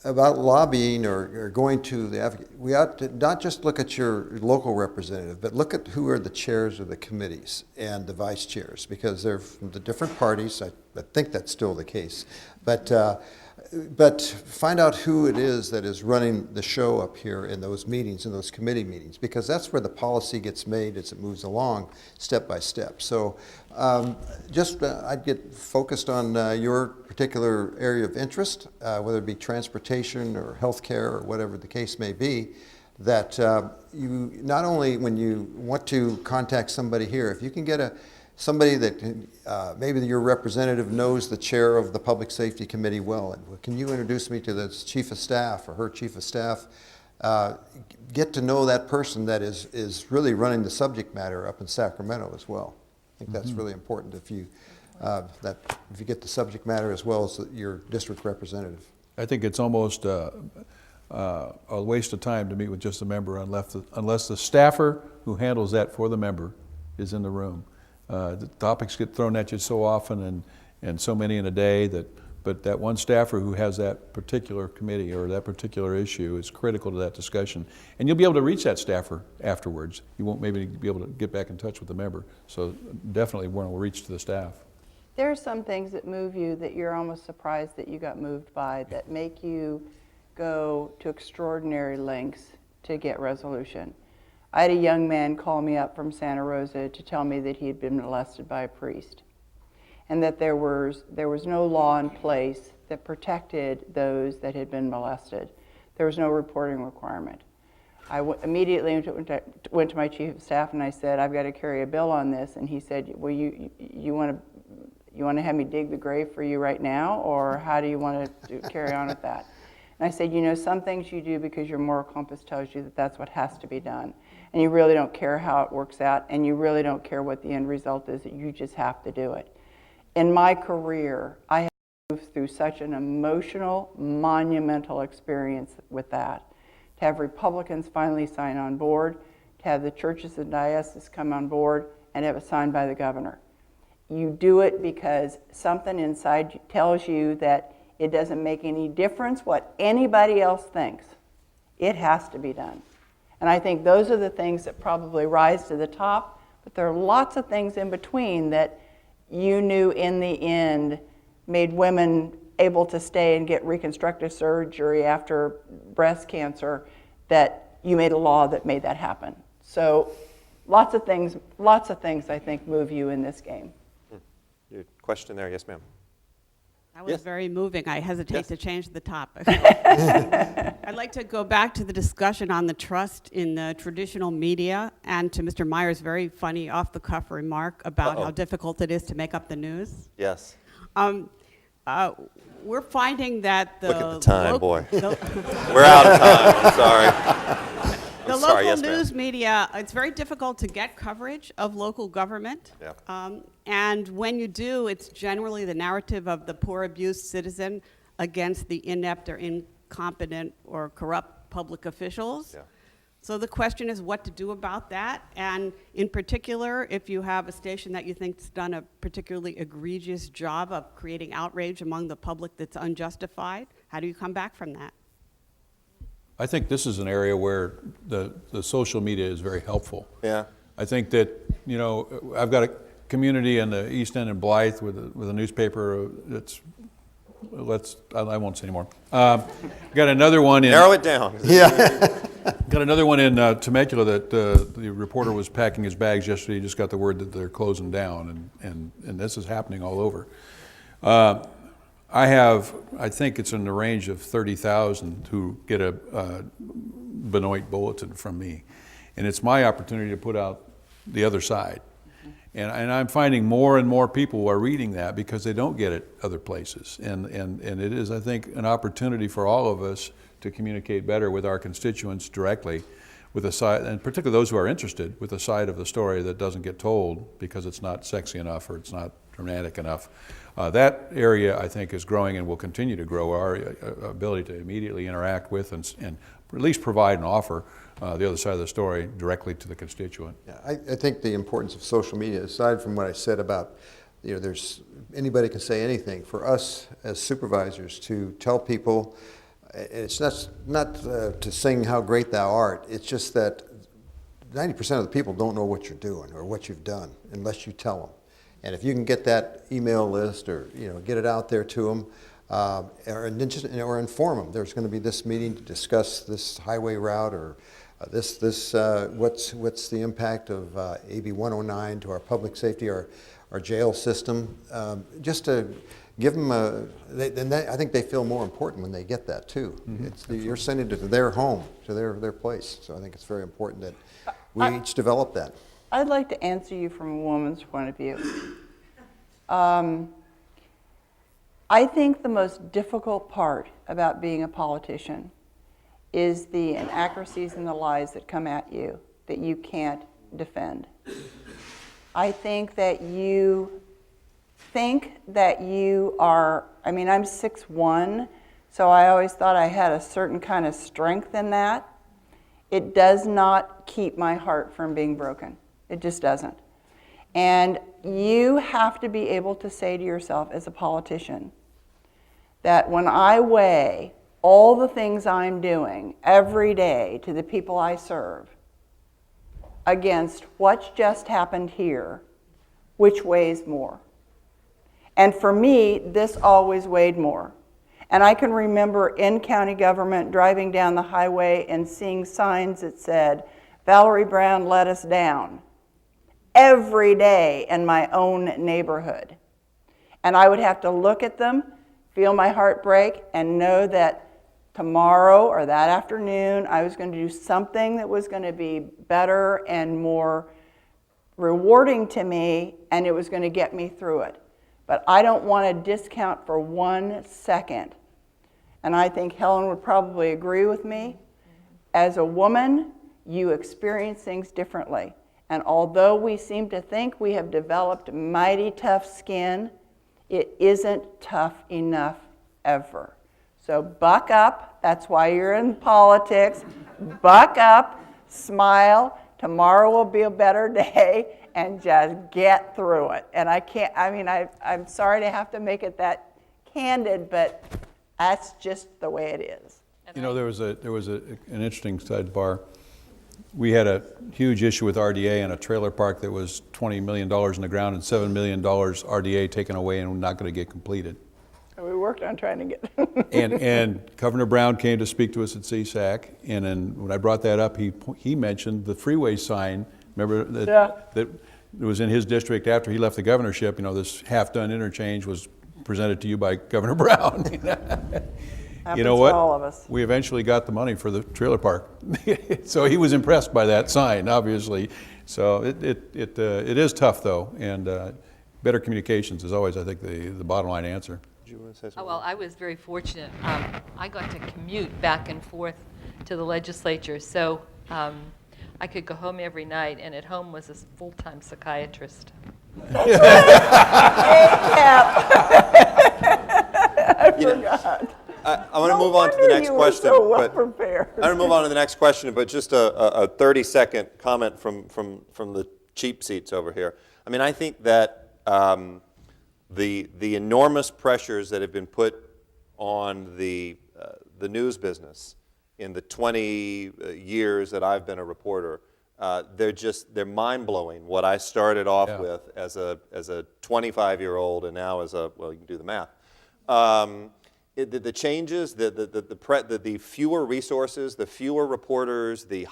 about lobbying or going to the advocate, we ought to not just look at your local representative, but look at who are the chairs of the committees and the vice chairs, because they're from the different parties. I think that's still the case. But find out who it is that is running the show up here in those meetings, in those committee meetings, because that's where the policy gets made as it moves along step by step. So I'd get focused on your particular area of interest, whether it be transportation or healthcare or whatever the case may be, that you not only when you want to contact somebody here, if you can get somebody that maybe your representative knows the chair of the Public Safety Committee well, and can you introduce me to the chief of staff or her chief of staff? Get to know that person that is really running the subject matter up in Sacramento as well. I think that's really important if you get the subject matter as well as your district representative. I think it's almost a waste of time to meet with just a member unless the staffer who handles that for the member is in the room. The topics get thrown at you so often and so many in a day but that one staffer who has that particular committee or that particular issue is critical to that discussion. And you'll be able to reach that staffer afterwards. You won't maybe be able to get back in touch with the member. So definitely we'll reach to the staff. There are some things that move you that you're almost surprised that you got moved by, that make you go to extraordinary lengths to get resolution. I had a young man call me up from Santa Rosa to tell me that he had been molested by a priest, and that there was no law in place that protected those that had been molested. There was no reporting requirement. I immediately went to my chief of staff and I said, I've got to carry a bill on this. And he said, well, you want to have me dig the grave for you right now, or how do you want to carry on with that? And I said, some things you do because your moral compass tells you that that's what has to be done. And you really don't care how it works out, and you really don't care what the end result is, that you just have to do it. In my career, I have moved through such an emotional, monumental experience with that. To have Republicans finally sign on board, to have the churches and dioceses come on board, and have it signed by the governor. You do it because something inside you tells you that it doesn't make any difference what anybody else thinks. It has to be done. And I think those are the things that probably rise to the top, but there are lots of things in between that you knew in the end made women able to stay and get reconstructive surgery after breast cancer, that you made a law that made that happen. So lots of things I think move you in this game. Your question there, yes, ma'am. That was Yes. very moving. I hesitate Yes. to change the topic. I'd like to go back to the discussion on the trust in the traditional media and to Mr. Meyer's very funny off-the-cuff remark about how difficult it is to make up the news. Yes. We're finding that the Look at the time, boy. the We're out of time. I'm sorry. local sorry, yes, ma'am. news media, it's very difficult to get coverage of local government. Yeah. And when you do, it's generally the narrative of the poor, abused citizen against the inept or incompetent or corrupt public officials. Yeah. So the question is what to do about that. And in particular, if you have a station that you think's done a particularly egregious job of creating outrage among the public that's unjustified, how do you come back from that? I think this is an area where the social media is very helpful. Yeah. I think that, you know, I've got a community in the East End in Blythe with a newspaper that's, I won't say anymore. Got another one in. Narrow it down. Got another one in Temecula that the reporter was packing his bags yesterday. He just got the word that they're closing down, and this is happening all over. I think it's in the range of 30,000 who get a Benoit bulletin from me. And it's my opportunity to put out the other side. And I'm finding more and more people are reading that because they don't get it other places. And it is, I think, an opportunity for all of us to communicate better with our constituents directly, with a side, and particularly those who are interested, with a side of the story that doesn't get told because it's not sexy enough or it's not dramatic enough. That area, I think, is growing and will continue to grow. Our ability to immediately interact with and at least provide and offer the other side of the story directly to the constituent. Yeah, I think the importance of social media, aside from what I said about, you know, there's anybody can say anything. For us as supervisors to tell people, it's not to sing how great thou art. It's just that 90% of the people don't know what you're doing or what you've done unless you tell them. And if you can get that email list or, you know, get it out there to them, or inform them, there's going to be this meeting to discuss this highway route or what's the impact of AB 109 to our public safety, our jail system, just to give them I think they feel more important when they get that too. Mm-hmm. You're sending it to their home, to their place. So I think it's very important that we each develop that. I'd like to answer you from a woman's point of view. I think the most difficult part about being a politician is the inaccuracies and the lies that come at you that you can't defend. I think that you are, I mean, I'm 6'1", so I always thought I had a certain kind of strength in that. It does not keep my heart from being broken. It just doesn't. And you have to be able to say to yourself as a politician that when I weigh all the things I'm doing every day to the people I serve against what's just happened here, which weighs more? And for me, this always weighed more. And I can remember in county government driving down the highway and seeing signs that said, Valerie Brown let us down, every day in my own neighborhood. And I would have to look at them, feel my heart break, and know that tomorrow or that afternoon I was going to do something that was going to be better and more rewarding to me, and it was going to get me through it. But I don't want to discount for 1 second. And I think Helen would probably agree with me. As a woman, you experience things differently. And although we seem to think we have developed mighty tough skin, it isn't tough enough ever. So buck up. That's why you're in politics. Buck up, smile. Tomorrow will be a better day. and just get through it. And I can't, I mean, I'm sorry to have to make it that candid, but that's just the way it is. You know, there was an interesting sidebar. We had a huge issue with RDA and a trailer park that was $20 million in the ground and $7 million RDA taken away and not going to get completed. And we worked on trying to get. And Governor Brown came to speak to us at CSAC, and then when I brought that up, he mentioned the freeway sign. Remember that was in his district after he left the governorship. You know, this half-done interchange was presented to you by Governor Brown. You know what? To all of us. We eventually got the money for the trailer park, so he was impressed by that sign, obviously. So it is tough though, and better communications is always, I think, the bottom line answer. Did you want to say something? Oh, well, I was very fortunate. I got to commute back and forth to the legislature, so I could go home every night, and at home was a full-time psychiatrist. I forgot. I want to move on to the next question. So well but prepared. I want to move on to the next question, but just a 30-second comment from the cheap seats over here. I mean, I think that the enormous pressures that have been put on the news business in the 20 years that I've been a reporter, they're mind-blowing. What I started off with as a 25-year-old and now as well, you can do the math. The changes, the fewer resources, the fewer reporters, the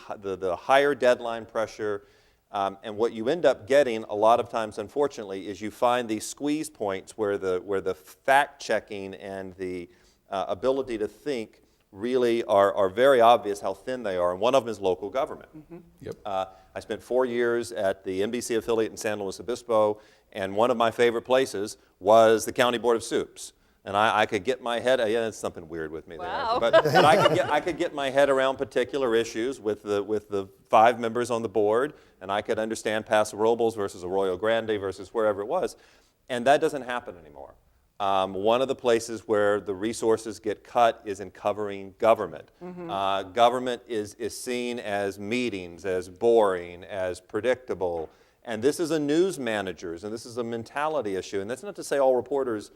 higher deadline pressure, and what you end up getting a lot of times, unfortunately, is you find these squeeze points where the fact-checking and the ability to think really are very obvious how thin they are, and one of them is local government. Mm-hmm. Yep. I spent 4 years at the NBC affiliate in San Luis Obispo, and one of my favorite places was the County Board of Soups. And I could get my head, that's something weird with me Wow. there. But I could get my head around particular issues with the 5 members on the board, and I could understand Paso Robles versus Arroyo Grande versus wherever it was. And that doesn't happen anymore. One of the places where the resources get cut is in covering government. Mm-hmm. Government is seen as meetings, as boring, as predictable. And this is a news manager's, and this is a mentality issue. And that's not to say all reporters,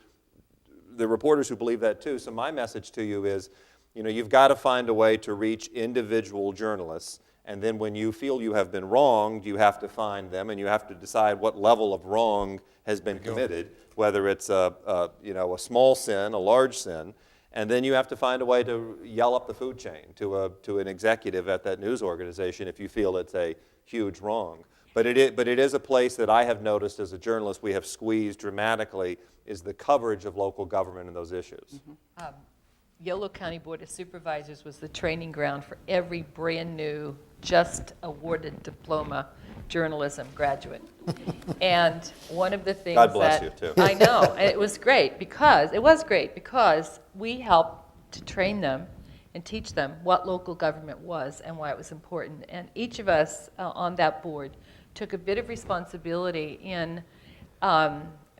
the reporters who believe that too. So my message to you is, you've got to find a way to reach individual journalists. And then when you feel you have been wronged, you have to find them, and you have to decide what level of wrong has been committed, whether it's a small sin, a large sin, and then you have to find a way to yell up the food chain to an executive at that news organization if you feel it's a huge wrong. But it is a place that I have noticed as a journalist we have squeezed dramatically is the coverage of local government and those issues. Mm-hmm. Yolo County Board of Supervisors was the training ground for every brand new, just awarded diploma journalism graduate. And one of the things God bless you, too. I know, and it was great because we helped to train them and teach them what local government was and why it was important. And each of us on that board took a bit of responsibility in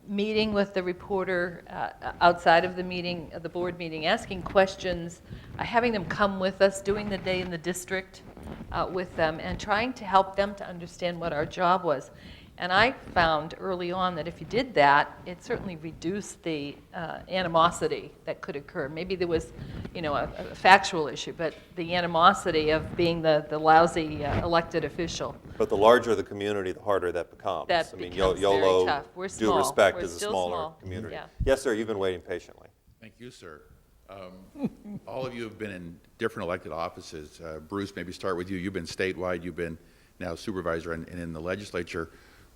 meeting with the reporter outside of the meeting, the board meeting, asking questions, having them come with us, doing the day in the district with them, and trying to help them to understand what our job was. And I found early on that if you did that, it certainly reduced the animosity that could occur. Maybe there was, a factual issue, but the animosity of being the lousy elected official. But the larger the community, the harder that becomes. That I mean, becomes YOLO, very tough. We're due small. respect, We're is a still smaller small. community. Yeah. Yes, sir, you've been waiting patiently. Thank you, sir. All of you have been in different elected offices. Bruce, maybe start with you. You've been statewide. You've been now supervisor and in the legislature.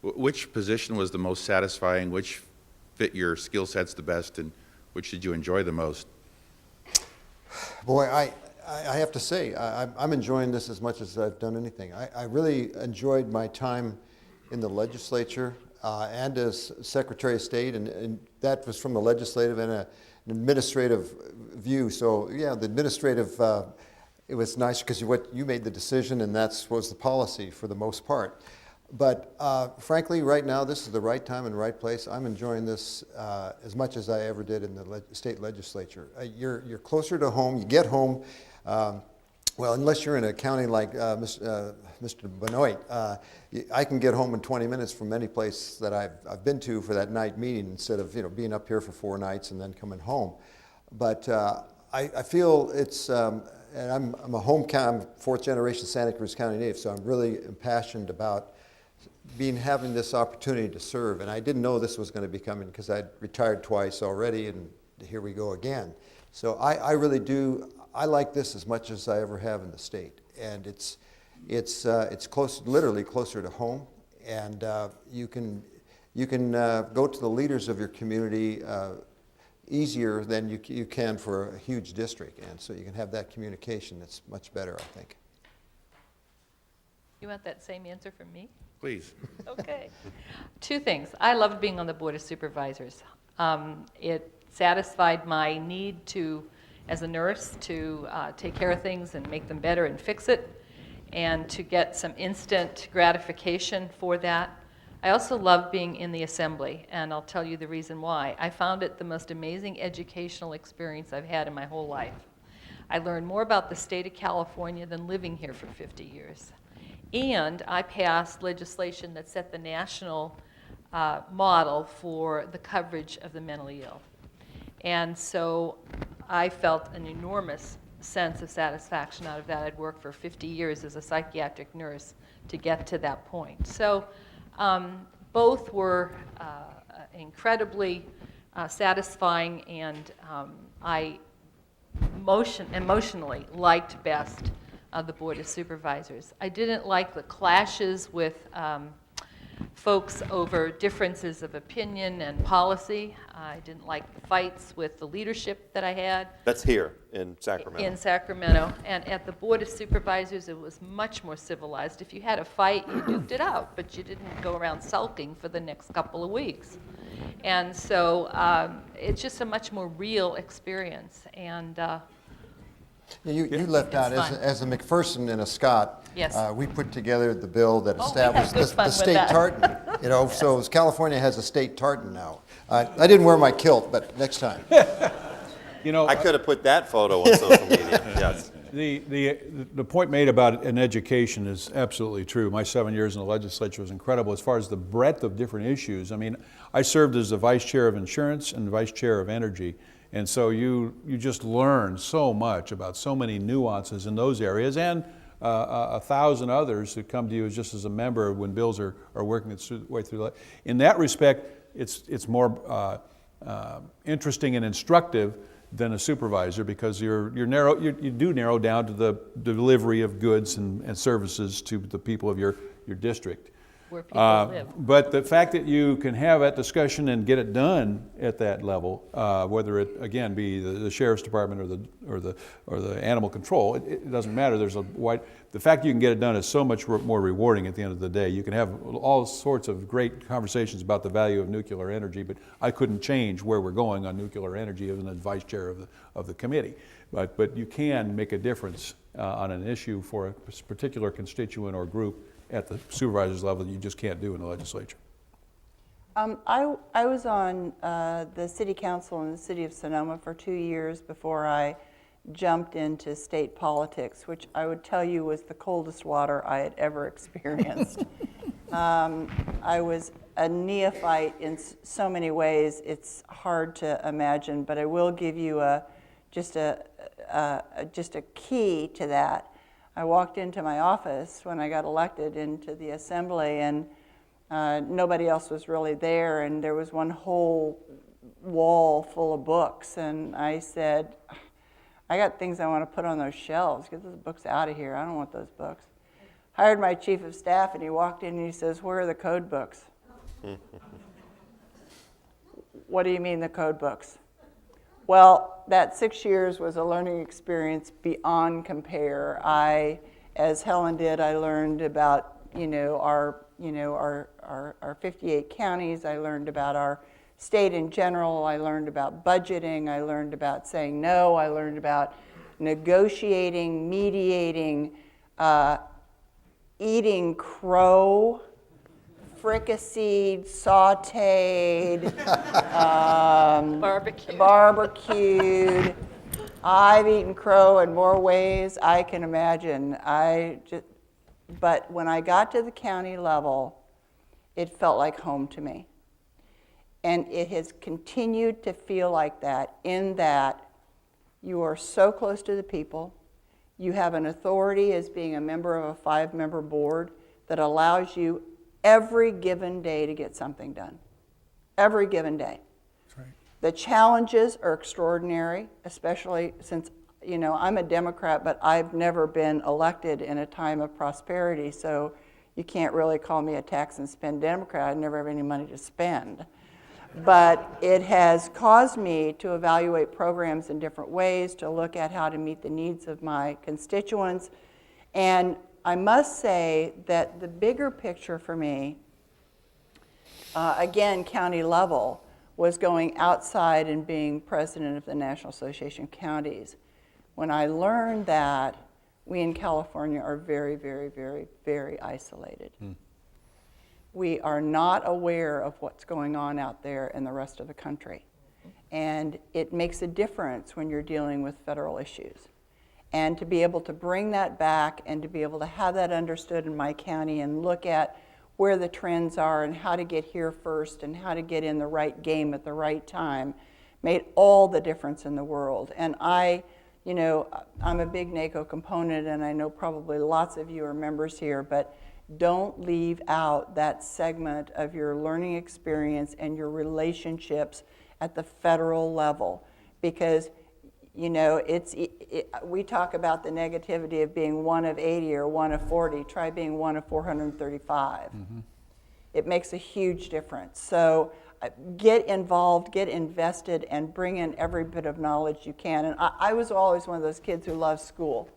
Which position was the most satisfying? Which fit your skill sets the best, and which did you enjoy the most? Boy, I have to say, I'm enjoying this as much as I've done anything. I really enjoyed my time in the legislature and as Secretary of State, and that was from the legislative and an administrative view. So yeah, the administrative, it was nice because you made the decision, and that was the policy for the most part. But frankly, right now, this is the right time and right place. I'm enjoying this as much as I ever did in the state legislature. You're closer to home. You get home. well, unless you're in a county like Mr. Benoit, I can get home in 20 minutes from any place that I've been to for that night meeting instead of being up here for 4 nights and then coming home. But I feel it's, and I'm I'm 4th generation Santa Cruz County native, so I'm really impassioned about having this opportunity to serve. And I didn't know this was going to be coming because I'd retired twice already, and here we go again. So I really do. I like this as much as I ever have in the state, and it's close, literally closer to home, and you can go to the leaders of your community easier than you can for a huge district, and so you can have that communication that's much better, I think. You want that same answer from me? Please. Okay. 2 things. I loved being on the Board of Supervisors. It satisfied my need to, as a nurse, to take care of things and make them better and fix it, and to get some instant gratification for that. I also love being in the assembly, and I'll tell you the reason why. I found it the most amazing educational experience I've had in my whole life. I learned more about the state of California than living here for 50 years. And I passed legislation that set the national model for the coverage of the mentally ill. And so I felt an enormous sense of satisfaction out of that. I'd worked for 50 years as a psychiatric nurse to get to that point. So both were incredibly satisfying, and I emotionally liked best the Board of Supervisors. I didn't like the clashes with folks over differences of opinion and policy. I didn't like the fights with the leadership that I had. That's here in Sacramento. In Sacramento. And at the Board of Supervisors, it was much more civilized. If you had a fight, you duked it out, but you didn't go around sulking for the next couple of weeks. And so it's just a much more real experience. And You left out, as a McPherson and a Scott, Yes. We put together the bill that Oh, we had established good fun the with state that. tartan. So California has a state tartan now. I didn't wear my kilt, but next time. I could have put that photo on social media, yes. The point made about an education is absolutely true. My 7 years in the legislature was incredible as far as the breadth of different issues. I mean, I served as the vice chair of insurance and vice chair of energy. And so you just learn so much about so many nuances in those areas, and 1,000 others that come to you just as a member when bills are working its way through. In that respect, it's more interesting and instructive than a supervisor, because you do narrow down to the delivery of goods and services to the people of your district. where people live. But the fact that you can have that discussion and get it done at that level, whether it again be the sheriff's department or the animal control, it doesn't matter. There's a wide. The fact you can get it done is so much more rewarding at the end of the day. You can have all sorts of great conversations about the value of nuclear energy, but I couldn't change where we're going on nuclear energy as the vice chair of the committee. But you can make a difference on an issue for a particular constituent or group at the supervisor's level that you just can't do in the legislature. I was on the city council in the city of Sonoma for 2 years before I jumped into state politics, which I would tell you was the coldest water I had ever experienced. I was a neophyte in so many ways, it's hard to imagine, but I will give you just a key to that. I walked into my office when I got elected into the assembly, and nobody else was really there, and there was one whole wall full of books, and I said, I got things I want to put on those shelves. Get those books out of here. I don't want those books. Hired my chief of staff, and he walked in and he says, where are the code books? What do you mean the code books? Well, that 6 years was a learning experience beyond compare. As Helen did, I learned about our 58 counties. I learned about our state in general. I learned about budgeting. I learned about saying no. I learned about negotiating, mediating, eating crow, fricasseed, sauteed, Barbecued. barbecued, I've eaten crow in more ways I can imagine. But when I got to the county level, it felt like home to me. And it has continued to feel like that, in that you are so close to the people. You have an authority as being a member of a 5-member board that allows you every given day to get something done. Every given day. That's right. The challenges are extraordinary, especially since, I'm a Democrat, but I've never been elected in a time of prosperity, so you can't really call me a tax and spend Democrat. I never have any money to spend. But it has caused me to evaluate programs in different ways, to look at how to meet the needs of my constituents. And I must say that the bigger picture for me, again, county level, was going outside and being president of the National Association of Counties. When I learned that we in California are very, very, very, very isolated. We are not aware of what's going on out there in the rest of the country. And it makes a difference when you're dealing with federal issues. And to be able to bring that back and to be able to have that understood in my county and look at where the trends are and how to get here first and how to get in the right game at the right time made all the difference in the world. And I'm a big NACO component, and I know probably lots of you are members here, but don't leave out that segment of your learning experience and your relationships at the federal level, because we talk about the negativity of being one of 80 or one of 40. Try being one of 435. It makes a huge difference. So get involved, get invested, and bring in every bit of knowledge you can. And I was always one of those kids who loved school.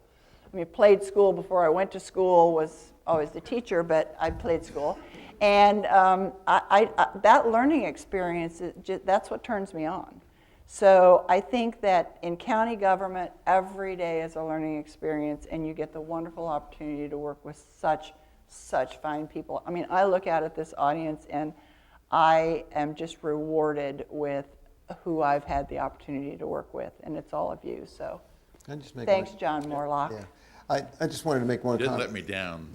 I mean, played school before I went to school, was always the teacher, but I played school. And that learning experience, that's what turns me on. So I think that in county government, every day is a learning experience, and you get the wonderful opportunity to work with such fine people. I mean, I look out at this audience, and I am just rewarded with who I've had the opportunity to work with, and it's all of you. So thanks, John Morlock. Yeah. I just wanted to make one You didn't comment. let me down.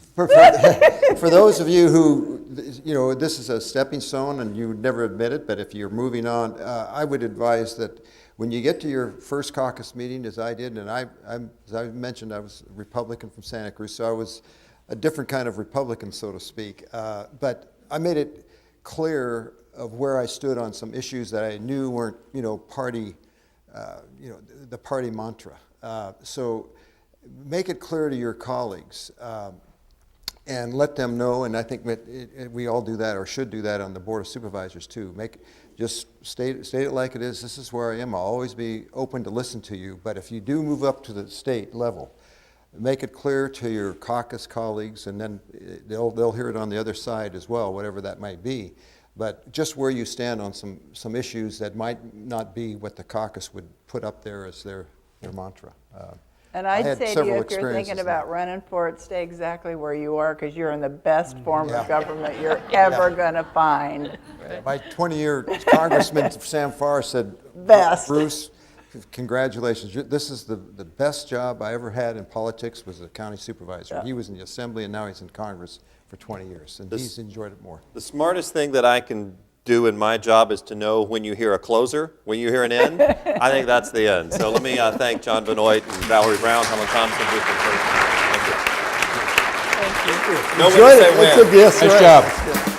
For those of you who, this is a stepping stone and you would never admit it, but if you're moving on, I would advise that when you get to your first caucus meeting, as I did, and as I mentioned, I was a Republican from Santa Cruz, so I was a different kind of Republican, so to speak. But I made it clear of where I stood on some issues that I knew weren't, party, the party mantra. So make it clear to your colleagues and let them know, and I think we all do that or should do that on the Board of Supervisors too. Just state it like it is. This is where I am. I'll always be open to listen to you, but if you do move up to the state level, make it clear to your caucus colleagues, and then they'll hear it on the other side as well, whatever that might be. But just where you stand on some issues that might not be what the caucus would put up there as their mantra. And I'd had say to several you, if you're experiences thinking about now. running for it, stay exactly where you are, because you're in the best form of government you're ever going to find. My 20-year congressman, Sam Farr, said, Best. Bruce, congratulations. This is the best job I ever had in politics, was a county supervisor. Yeah. He was in the assembly, and now he's in Congress for 20 years, and he's enjoyed it more. The smartest thing that I can do in my job is to know when you hear a closer, when you hear an end. I think that's the end. So let me thank John Benoit and Valerie Brown, Helen Thompson, Bruce McPherson. Thank you. Thank you. No way to say when. Yes, Nice right. job. That's good.